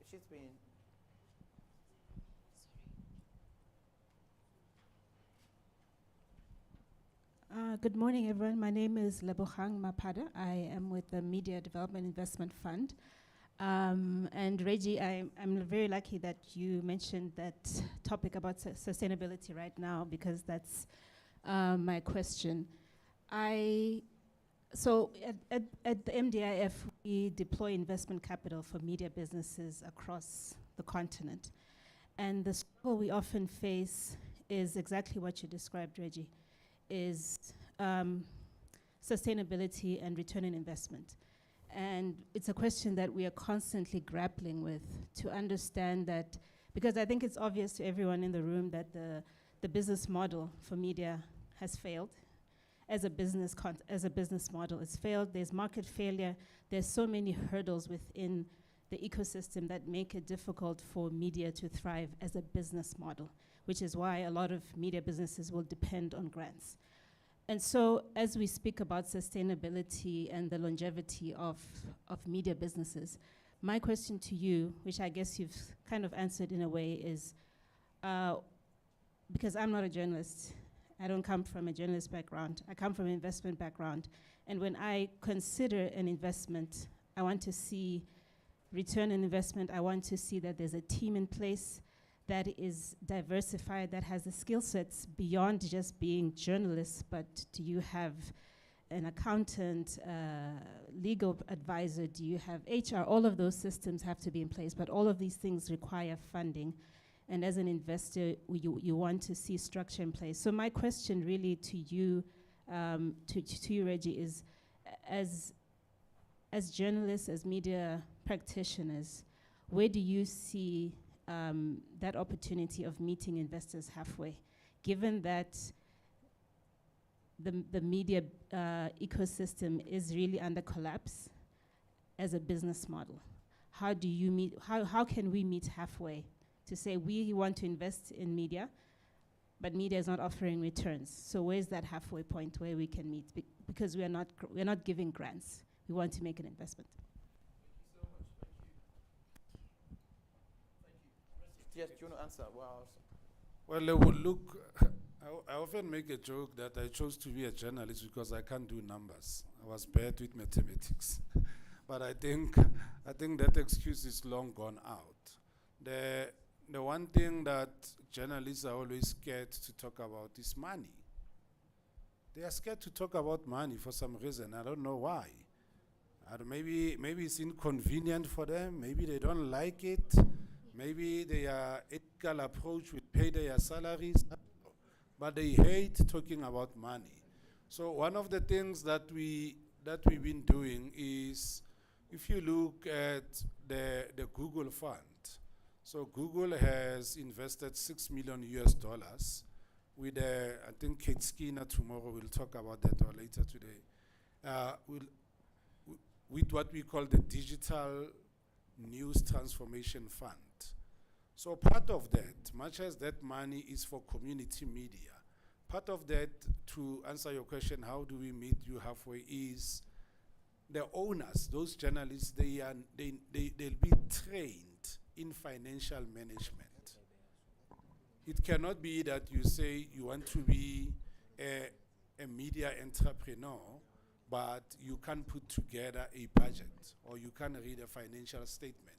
she's been. Good morning, everyone. My name is Lebogang Mapada. I am with the Media Development Investment Fund. And Reggie, I'm very lucky that you mentioned that topic about sustainability right now, because that's my question. So at the MDIF, we deploy investment capital for media businesses across the continent. And the struggle we often face is exactly what you described, Reggie, is sustainability and return on investment. And it's a question that we are constantly grappling with to understand that, because I think it's obvious to everyone in the room that the business model for media has failed. As a business model, it's failed. There's market failure. There's so many hurdles within the ecosystem that make it difficult for media to thrive as a business model, which is why a lot of media businesses will depend on grants. And so as we speak about sustainability and the longevity of media businesses, my question to you, which I guess you've kind of answered in a way, is because I'm not a journalist, I don't come from a journalist background, I come from an investment background. And when I consider an investment, I want to see return on investment. I want to see that there's a team in place that is diversified, that has the skill sets beyond just being journalists, but do you have an accountant, legal advisor, do you have HR? All of those systems have to be in place, but all of these things require funding. And as an investor, you want to see structure in place. So my question really to you, to you, Reggie, is as journalists, as media practitioners, where do you see that opportunity of meeting investors halfway, given that the media ecosystem is really under collapse as a business model? How do you meet? How can we meet halfway to say we want to invest in media, but media is not offering returns? So where's that halfway point where we can meet? Because we're not giving grants. We want to make an investment. Yes, do you want to answer? Well, look, I often make a joke that I chose to be a journalist because I can't do numbers. I was bad with mathematics. But I think that excuse is long gone out. The one thing that journalists are always scared to talk about is money. They are scared to talk about money for some reason. I don't know why. Maybe it's inconvenient for them. Maybe they don't like it. Maybe their ethical approach will pay their salaries, but they hate talking about money. So one of the things that we've been doing is, if you look at the Google Fund, so Google has invested $6 million with I think Kate Skinner tomorrow will talk about that or later today, with what we call the Digital News Transformation Fund. So part of that, much as that money is for community media, part of that, to answer your question, how do we meet you halfway, is the owners, those journalists, they'll be trained in financial management. It cannot be that you say you want to be a media entrepreneur, but you can't put together a budget or you can't read a financial statement.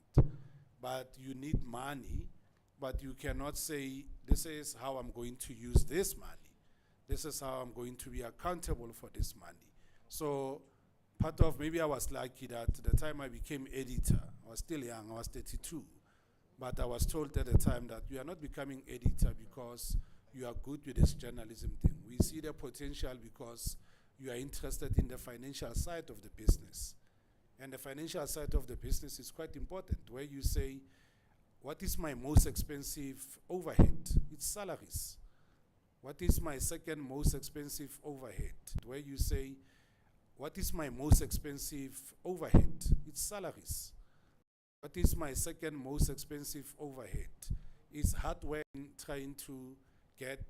But you need money, but you cannot say, this is how I'm going to use this money. This is how I'm going to be accountable for this money. So part of, maybe I was lucky that the time I became editor, I was still young, I was 32, but I was told at the time that you are not becoming editor because you are good with this journalism thing. We see the potential because you are interested in the financial side of the business. And the financial side of the business is quite important, where you say, what is my most expensive overhead? It's salaries. What is my second most expensive overhead? Where you say, what is my most expensive overhead? It's salaries. What is my second most expensive overhead? It's hardware, trying to get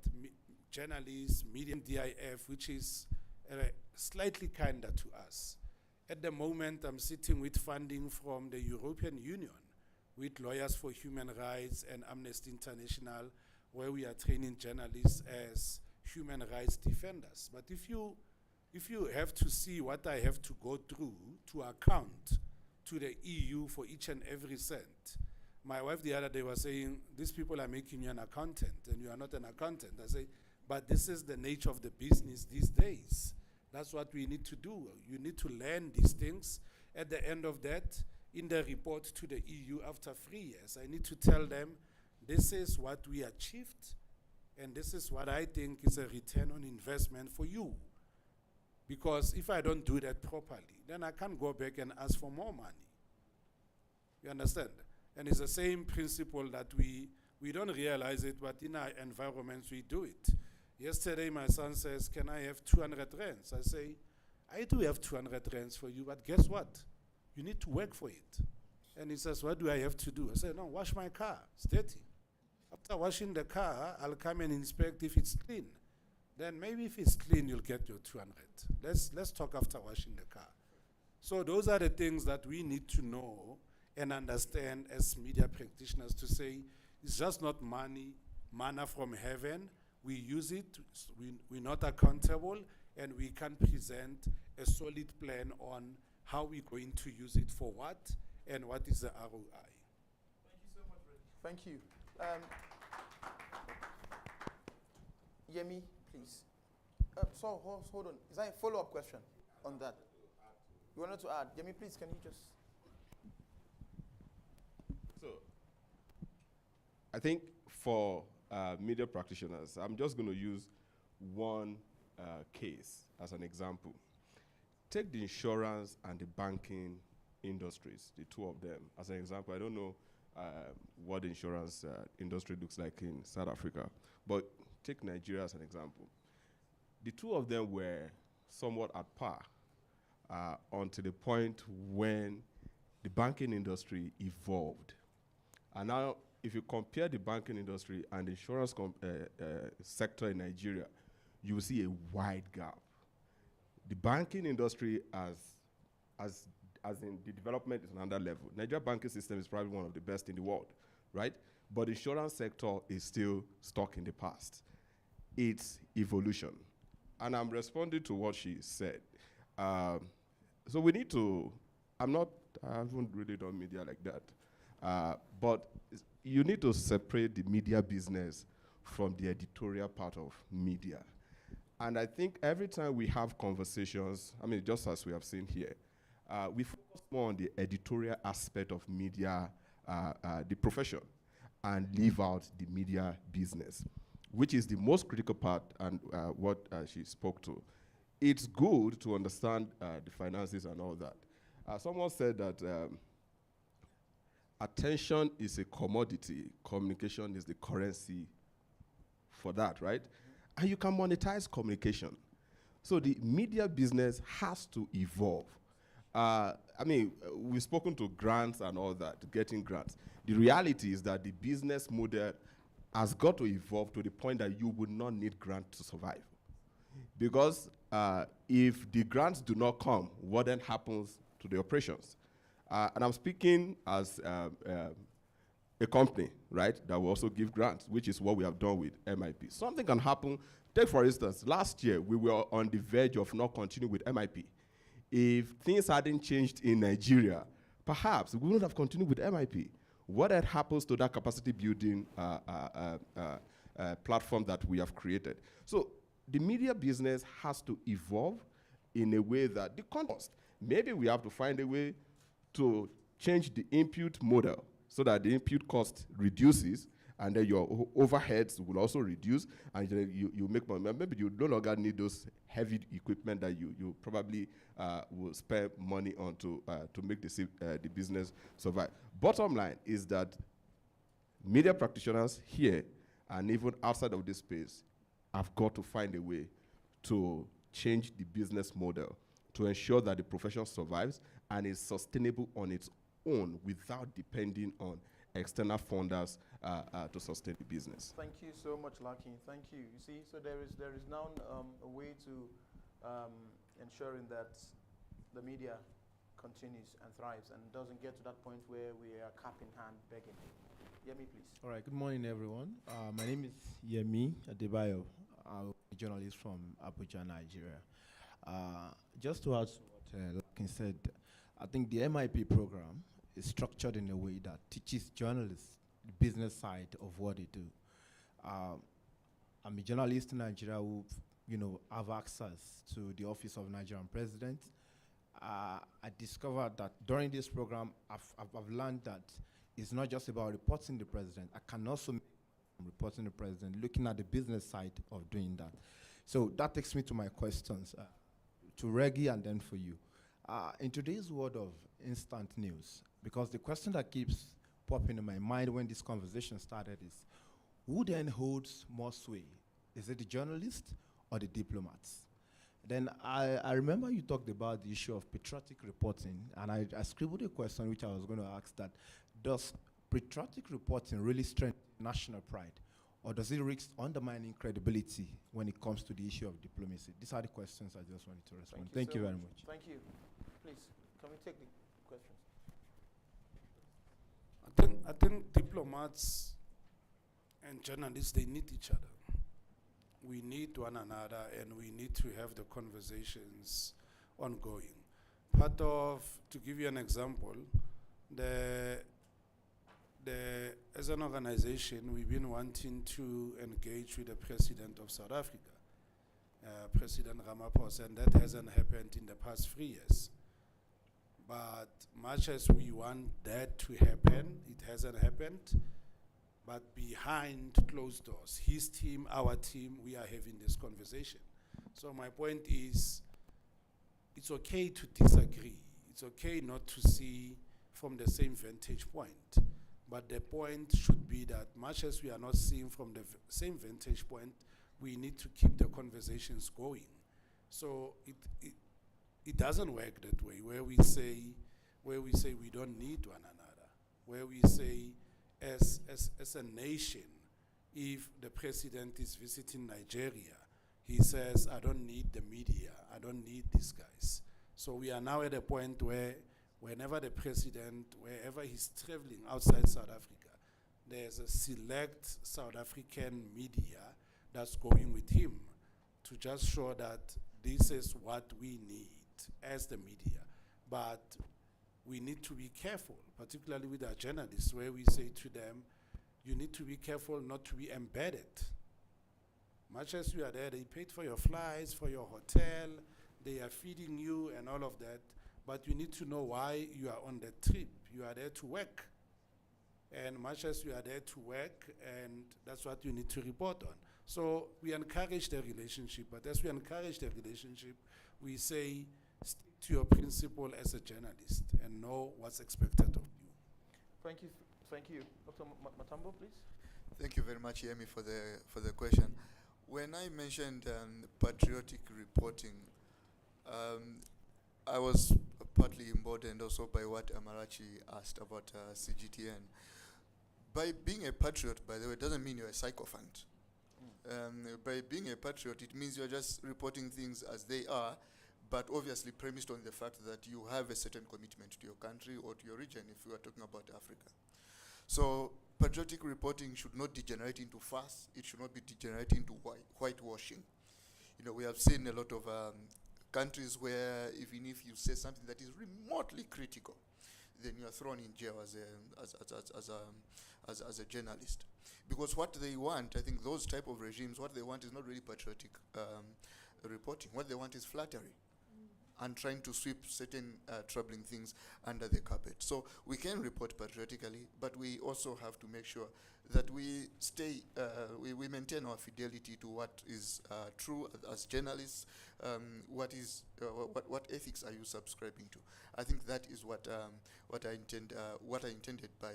journalists, media DIF, which is slightly kinder to us. At the moment, I'm sitting with funding from the European Union, with Lawyers for Human Rights and Amnesty International, where we are training journalists as human rights defenders. But if you have to see what I have to go through to account to the EU for each and every cent, my wife the other day was saying, these people are making you an accountant, and you are not an accountant. I say, but this is the nature of the business these days. That's what we need to do. You need to learn these things. At the end of that, in the report to the EU after 3 years, I need to tell them, this is what we achieved, and this is what I think is a return on investment for you. Because if I don't do that properly, then I can't go back and ask for more money. You understand? And it's the same principle that we don't realize it, but in our environments we do it. Yesterday my son says, can I have 200 rands? I say, I do have 200 rands for you, but guess what? You need to work for it. And he says, what do I have to do? I say, no, wash my car, it's dirty. After washing the car, I'll come and inspect if it's clean. Then maybe if it's clean, you'll get your 200. Let's talk after washing the car. So those are the things that we need to know and understand as media practitioners, to say, it's just not money, manna from heaven. We use it, we're not accountable, and we can present a solid plan on how we're going to use it for what, and what is the ROI. Thank you so much, Reggie. Thank you. Yemi, please. So hold on. Is that a follow-up question on that? You wanted to add? Yemi, please, can you just... So, I think for media practitioners, I'm just going to use one case as an example. Take the insurance and the banking industries, the two of them, as an example. I don't know what the insurance industry looks like in South Africa, but take Nigeria as an example. The two of them were somewhat at par until the point when the banking industry evolved. And now, if you compare the banking industry and the insurance sector in Nigeria, you will see a wide gap. The banking industry, as in the development, is another level. Nigeria banking system is probably one of the best in the world, right? But the insurance sector is still stuck in the past. It's evolution. And I'm responding to what she said. So we need to, I haven't really done media like that, but you need to separate the media business from the editorial part of media. And I think every time we have conversations, I mean, just as we have seen here, we focus more on the editorial aspect of media, the profession, and leave out the media business, which is the most critical part, and what she spoke to. It's good to understand the finances and all that. Someone said that attention is a commodity, communication is the currency for that, right? And you can monetize communication. So the media business has to evolve. I mean, we've spoken to grants and all that, getting grants. The reality is that the business model has got to evolve to the point that you would not need grants to survive. Because if the grants do not come, what then happens to the operations? And I'm speaking as a company, right, that will also give grants, which is what we have done with MIP. Something can happen. Take, for instance, last year, we were on the verge of not continuing with MIP. If things hadn't changed in Nigeria, perhaps we wouldn't have continued with MIP. What had happens to that capacity building platform that we have created? So the media business has to evolve in a way that the cost, maybe we have to find a way to change the input model so that the input cost reduces, and then your overheads will also reduce, and then you make money. Maybe you no longer need those heavy equipment that you probably will spend money on to make the business survive. Bottom line is that media practitioners here and even outside of this space have got to find a way to change the business model to ensure that the profession survives and is sustainable on its own without depending on external funders to sustain the business. Thank you so much, Lucky. Thank you. You see, so there is now a way to ensuring that the media continues and thrives and doesn't get to that point where we are cap in hand begging. Yemi, please. All right, good morning, everyone. My name is Yemi Adebayo. I'm a journalist from Abuja, Nigeria. Just to add to what Lakin said, I think the MIP program is structured in a way that teaches journalists the business side of what they do. I'm a journalist in Nigeria who, have access to the office of Nigerian president. I discovered that during this program, I've learned that it's not just about reporting the president. I can also make reporting the president, looking at the business side of doing that. So that takes me to my questions, to Reggie and then for you. In today's world of instant news, because the question that keeps popping in my mind when this conversation started is, who then holds more sway? Is it the journalist or the diplomats? Then I remember you talked about the issue of patriotic reporting, and I scribbled a question which I was going to ask that, does patriotic reporting really strengthen national pride, or does it risk undermining credibility when it comes to the issue of diplomacy? These are the questions I just wanted to respond. Thank you so very much. Thank you. Please, can we take the questions? I think diplomats and journalists, they need each other. We need one another, and we need to have the conversations ongoing. Part of, to give you an example, as an organization, we've been wanting to engage with the President of South Africa, President Ramaphosa, and that hasn't happened in the past 3 years. But much as we want that to happen, it hasn't happened. But behind closed doors, his team, our team, we are having this conversation. So my point is, it's okay to disagree. It's okay not to see from the same vantage point. But the point should be that much as we are not seeing from the same vantage point, we need to keep the conversations going. So it doesn't work that way, where we say we don't need one another, where we say as a nation, if the president is visiting Nigeria, he says, I don't need the media, I don't need these guys. So we are now at a point where whenever the president, wherever he's traveling outside South Africa, there's a select South African media that's going with him to just show that this is what we need as the media. But we need to be careful, particularly with our journalists, where we say to them, you need to be careful not to be embedded. Much as you are there, they paid for your flights, for your hotel, they are feeding you and all of that, but you need to know why you are on that trip. You are there to work. And much as you are there to work, and that's what you need to report on. So we encourage the relationship, but as we encourage the relationship, we say, stick to your principle as a journalist and know what's expected of you. Thank you. Thank you. Dr. Matambo, please. Thank you very much, Yemi, for the question. When I mentioned patriotic reporting, I was partly emboldened also by what Amarachi asked about CGTN. By being a patriot, by the way, doesn't mean you're a sycophant. By being a patriot, it means you're just reporting things as they are, but obviously premised on the fact that you have a certain commitment to your country or to your region, if we are talking about Africa. So patriotic reporting should not degenerate into farce. It should not be degenerate into whitewashing. You know, we have seen a lot of countries where even if you say something that is remotely critical, then you are thrown in jail as a journalist. Because what they want, I think those type of regimes, what they want is not really patriotic reporting. What they want is flattery and trying to sweep certain troubling things under the carpet. So we can report patriotically, but we also have to make sure that we stay, we maintain our fidelity to what is true as journalists. What ethics are you subscribing to? I think that is what I intended by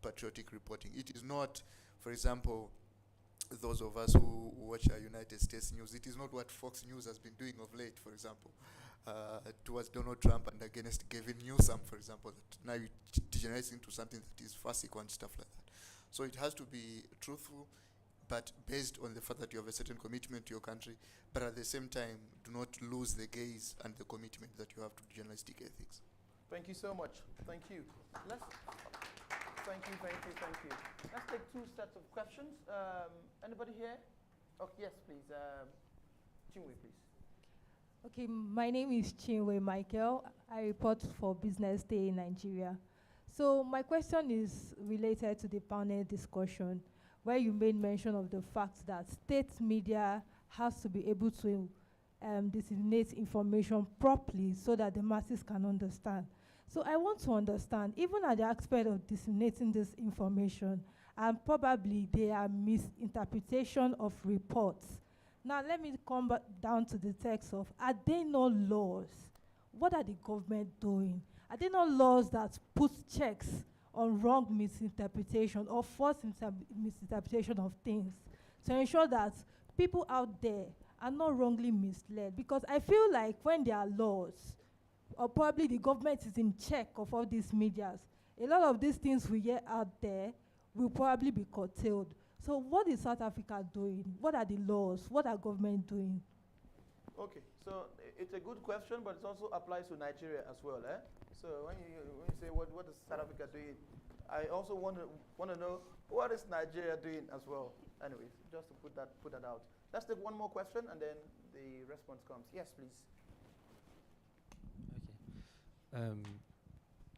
patriotic reporting. It is not, for example, those of us who watch United States news, it is not what Fox News has been doing of late, for example, towards Donald Trump and against Gavin Newsom, for example, that now it degenerates into something that is farcical and stuff like that. So it has to be truthful, but based on the fact that you have a certain commitment to your country, but at the same time, do not lose the gaze and the commitment that you have to journalistic ethics. Thank you so much. Thank you. Thank you. Let's take two sets of questions. Anybody here? Oh, yes, please. Chinwe, please. Okay, my name is Chinwe Michael. I report for Business Day in Nigeria. So my question is related to the panel discussion, where you made mention of the fact that state media has to be able to disseminate information properly so that the masses can understand. So I want to understand, even at the aspect of disseminating this information, and probably there are misinterpretation of reports. Now let me come down to the text of, are there no laws? What are the government doing? Are there no laws that put checks on wrong misinterpretation or false misinterpretation of things to ensure that people out there are not wrongly misled? Because I feel like when there are laws, or probably the government is in check of all these medias, a lot of these things we hear out there will probably be curtailed. So what is South Africa doing? What are the laws? What are government doing? Okay, so it's a good question, but it also applies to Nigeria as well. So when you say what is South Africa doing, I also want to know what is Nigeria doing as well. Anyways, just to put that out. Let's take one more question and then the response comes. Yes, please. Okay.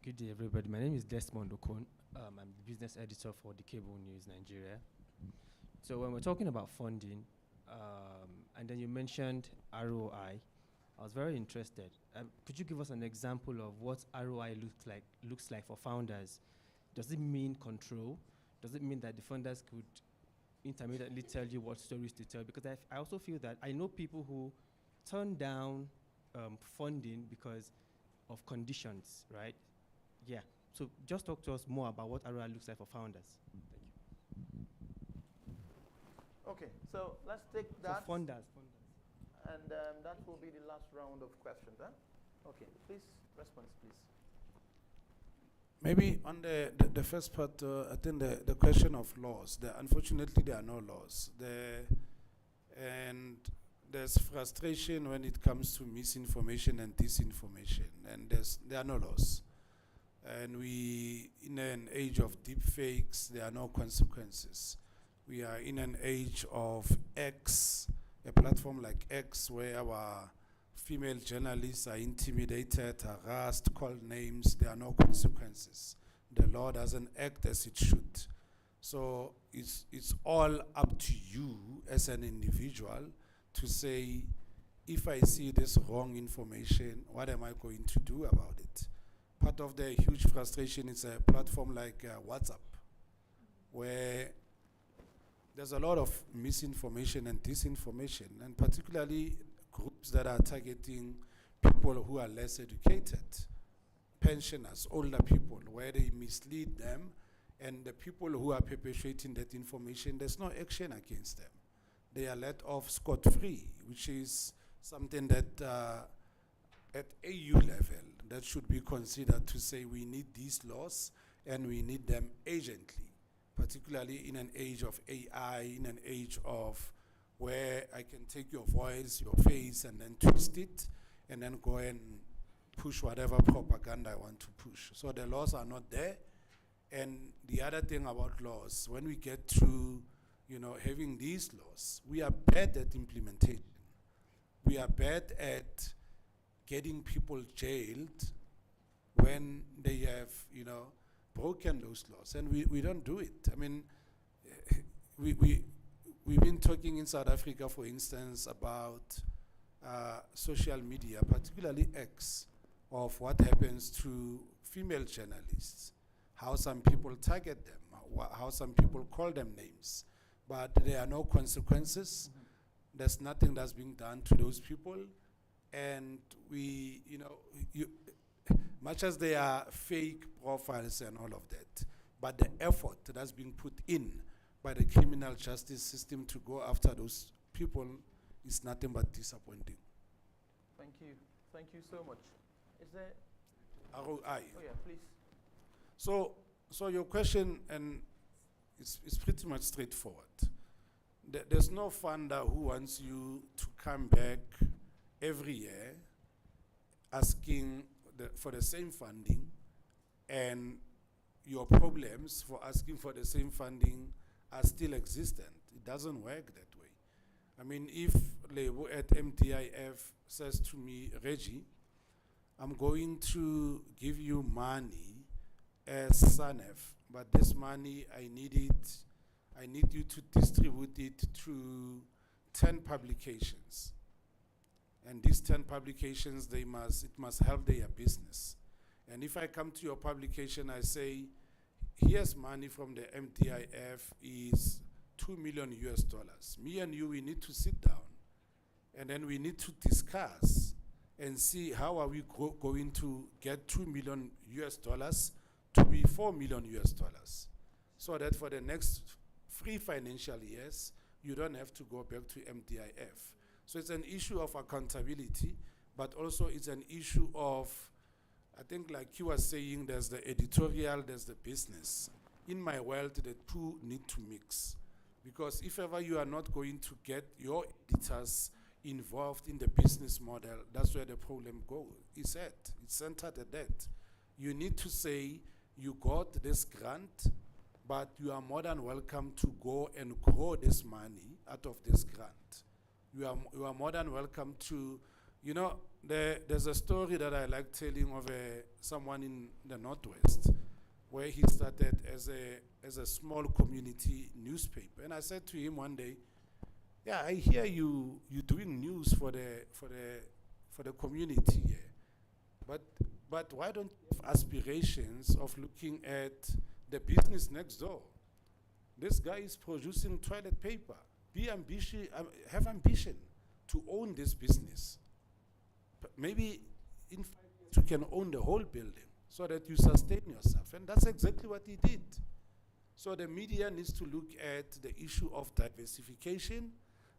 Good day, everybody. My name is Desmond Okon. I'm the business editor for the Cable News Nigeria. So when we're talking about funding, and then you mentioned ROI, I was very interested. Could you give us an example of what ROI looks like for founders? Does it mean control? Does it mean that the funders could intermittently tell you what stories to tell? Because I also feel that I know people who turn down funding because of conditions, right? Yeah. So just talk to us more about what ROI looks like for founders. Thank you. Okay, so let's take that. For funders. And that will be the last round of questions. Okay, please, response, please. Maybe on the first part, I think the question of laws, unfortunately there are no laws. And there's frustration when it comes to misinformation and disinformation, and there are no laws. And we, in an age of deep fakes, there are no consequences. We are in an age of X, a platform like X, where our female journalists are intimidated, harassed, called names. There are no consequences. The law doesn't act as it should. So it's all up to you as an individual to say, if I see this wrong information, what am I going to do about it? Part of the huge frustration is a platform like WhatsApp, where there's a lot of misinformation and disinformation, and particularly groups that are targeting people who are less educated, pensioners, older people, where they mislead them, and the people who are perpetuating that information, there's no action against them. They are let off scot-free, which is something that at AU level, that should be considered to say we need these laws and we need them urgently, particularly in an age of AI, in an age of where I can take your voice, your face, and then twist it, and then go and push whatever propaganda I want to push. So the laws are not there. And the other thing about laws, when we get to having these laws, we are bad at implementation. We are bad at getting people jailed when they have, broken those laws, and we don't do it. I mean, we've been talking in South Africa, for instance, about social media, particularly X, of what happens to female journalists, how some people target them, how some people call them names, but there are no consequences. There's nothing that's being done to those people. And we, much as they are fake profiles and all of that, but the effort that's being put in by the criminal justice system to go after those people is nothing but disappointing. Thank you. Thank you so much. Is there ROI? Oh yeah, please. So your question, and it's pretty much straightforward. there's no funder who wants you to come back every year asking for the same funding, and your problems for asking for the same funding are still existent. It doesn't work that way. I mean, if Lebo at MTIF says to me, Reggie, I'm going to give you money as SANEF, but this money, I need you to distribute it to 10 publications. And these 10 publications, it must help their business. And if I come to your publication, I say, here's money from the MTIF is $2 million US. Me and you, we need to sit down, and then we need to discuss and see how are we going to get $2 million US to be $4 million US, so that for the next 3 financial years, you don't have to go back to MTIF. So it's an issue of accountability, but also it's an issue of, I think like you were saying, there's the editorial, there's the business. In my world, the two need to mix. Because if ever you are not going to get your editors involved in the business model, that's where the problem is at. It's centered at that. You need to say, you got this grant, but you are more than welcome to go and grow this money out of this grant. You are more than welcome to, there's a story that I like telling of someone in the Northwest, where he started as a small community newspaper. And I said to him one day, yeah, I hear you doing news for the community here. But why don't you have aspirations of looking at the business next door? This guy is producing toilet paper. Have ambition to own this business. But maybe in 5 years you can own the whole building so that you sustain yourself. And that's exactly what he did. So the media needs to look at the issue of diversification,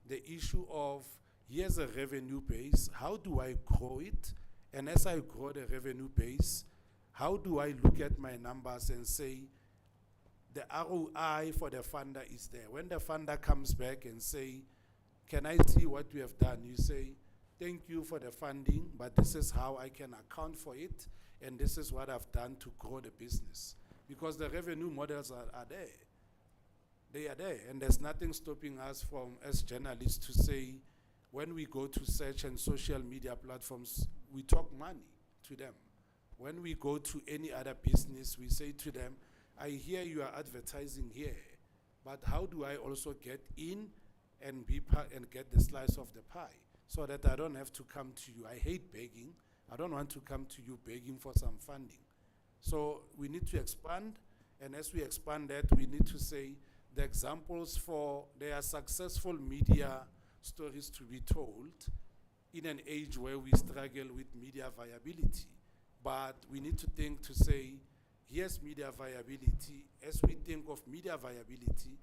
the issue of, here's a revenue base, how do I grow it? And as I grow the revenue base, how do I look at my numbers and say, the ROI for the funder is there. When the funder comes back and say, can I see what you have done? You say, thank you for the funding, but this is how I can account for it, and this is what I've done to grow the business. Because the revenue models are there. They are there, and there's nothing stopping us from, as journalists, to say, when we go to search and social media platforms, we talk money to them. When we go to any other business, we say to them, I hear you are advertising here, but how do I also get in and be part and get the slice of the pie so that I don't have to come to you? I hate begging. I don't want to come to you begging for some funding. So we need to expand, and as we expand that, we need to say the examples for there are successful media stories to be told in an age where we struggle with media viability. But we need to think to say, here's media viability, as we think of media viability,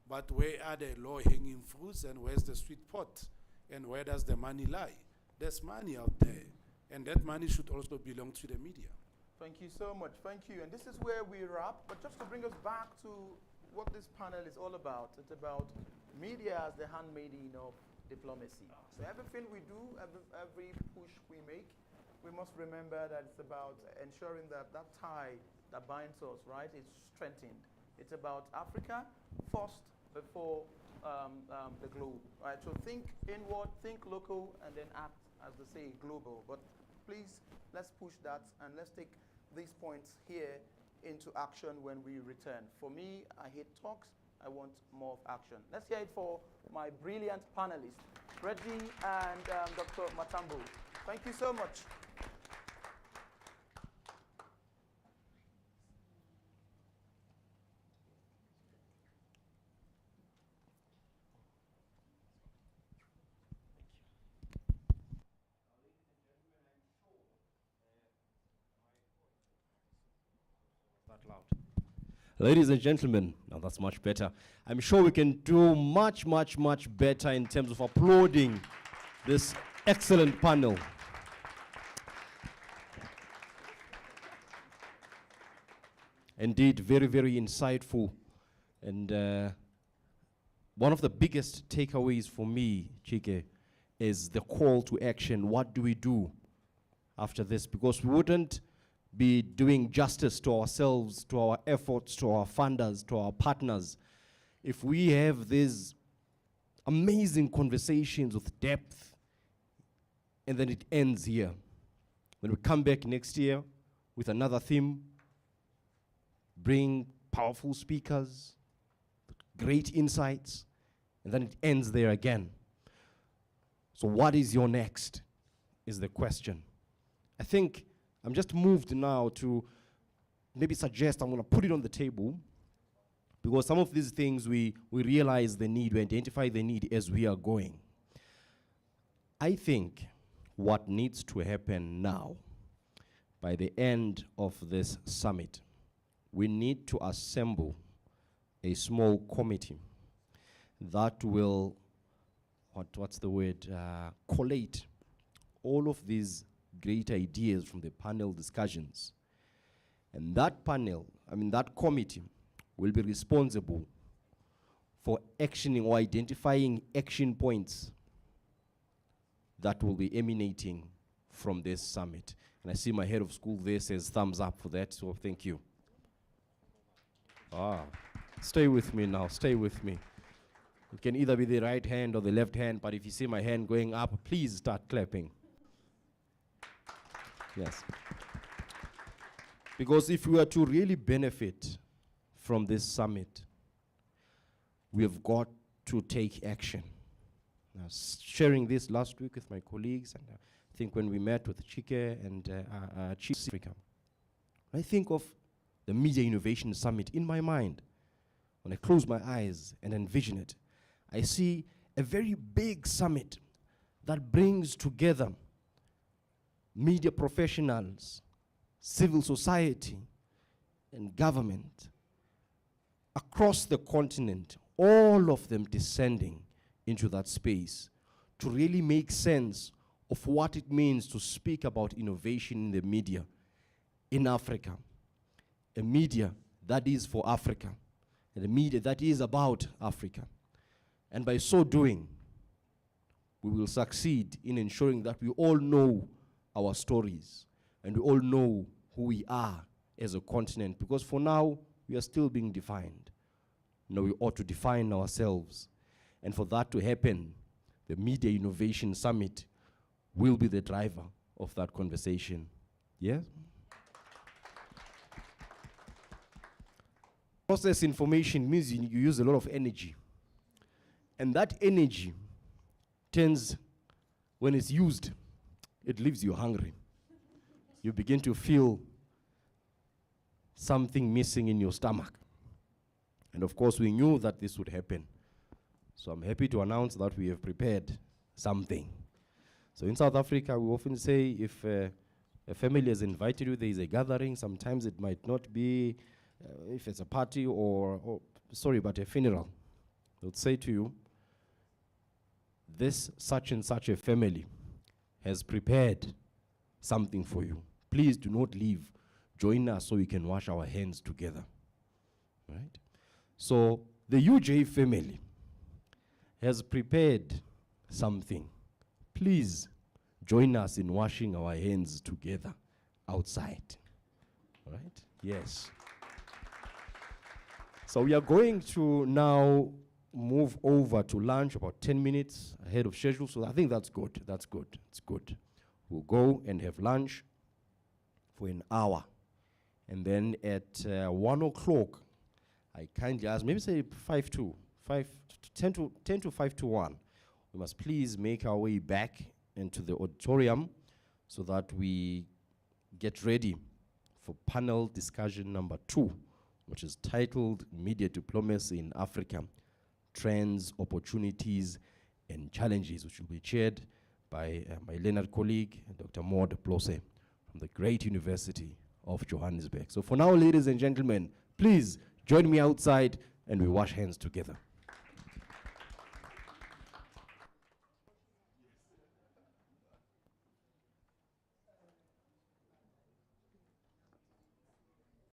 but where are the low-hanging fruits and where's the sweet pot? And where does the money lie? There's money out there, and that money should also belong to the media. Thank you so much. Thank you. And this is where we wrap. But just to bring us back to what this panel is all about, it's about media as the handmaiden of diplomacy. So everything we do, every push we make, we must remember that it's about ensuring that that tie that binds us, right, is strengthened. It's about Africa first before the globe, right? So think inward, think local, and then act, as they say, global. But please, let's push that, and let's take these points here into action when we return. For me, I hate talks. I want more of action. Let's hear it for my brilliant panelists, Reggie and Dr. Matambo. Thank you so much. Ladies and gentlemen, now that's much better. I'm sure we can do much, much, much better in terms of applauding this excellent panel. Indeed, very, very insightful. And one of the biggest takeaways for me, Chike, is the call to action. What do we do after this? Because we wouldn't be doing justice to ourselves, to our efforts, to our funders, to our partners, if we have these amazing conversations with depth, and then it ends here. When we come back next year with another theme, bring powerful speakers, great insights, and then it ends there again. So what is your next, is the question. I think I'm just moved now to maybe suggest, I'm going to put it on the table, because some of these things we realize the need, we identify the need as we are going. I think what needs to happen now, by the end of this summit, we need to assemble a small committee that will, collate all of these great ideas from the panel discussions. And that panel, that committee, will be responsible for actioning or identifying action points that will be emanating from this summit. And I see my head of school there says thumbs up for that, so thank you. Stay with me now, stay with me. It can either be the right hand or the left hand, but if you see my hand going up, please start clapping. Yes. Because if we are to really benefit from this summit, we have got to take action. I was sharing this last week with my colleagues, and I think when we met with Chike and Chief Africa, I think of the Media Innovation Summit in my mind. When I close my eyes and envision it, I see a very big summit that brings together media professionals, civil society, and government across the continent, all of them descending into that space to really make sense of what it means to speak about innovation in the media in Africa. A media that is for Africa, and a media that is about Africa. And by so doing, we will succeed in ensuring that we all know our stories and we all know who we are as a continent, because for now, we are still being defined. Now we ought to define ourselves. And for that to happen, the Media Innovation Summit will be the driver of that conversation. Yes? Process information means you use a lot of energy. And that energy tends, when it's used, it leaves you hungry. You begin to feel something missing in your stomach. And of course, we knew that this would happen. So I'm happy to announce that we have prepared something. So in South Africa, we often say if a family has invited you, there is a gathering. Sometimes it might not be, if it's a party but a funeral. They'll say to you, this such and such a family has prepared something for you. Please do not leave. Join us so we can wash our hands together. Right? So the UJ family has prepared something. Please join us in washing our hands together outside. Right? Yes. So we are going to now move over to lunch about 10 minutes ahead of schedule. So I think that's good. That's good. It's good. We'll go and have lunch for an hour. And then at 1 o'clock, I kindly ask, maybe say 10 to 5 to 1. We must please make our way back into the auditorium so that we get ready for panel discussion number 2, which is titled Media Diplomacy in Africa, Trends, Opportunities, and Challenges, which will be chaired by my learned colleague, Dr. Maud Plose, from the great University of Johannesburg. So for now, ladies and gentlemen, please join me outside and we wash hands together.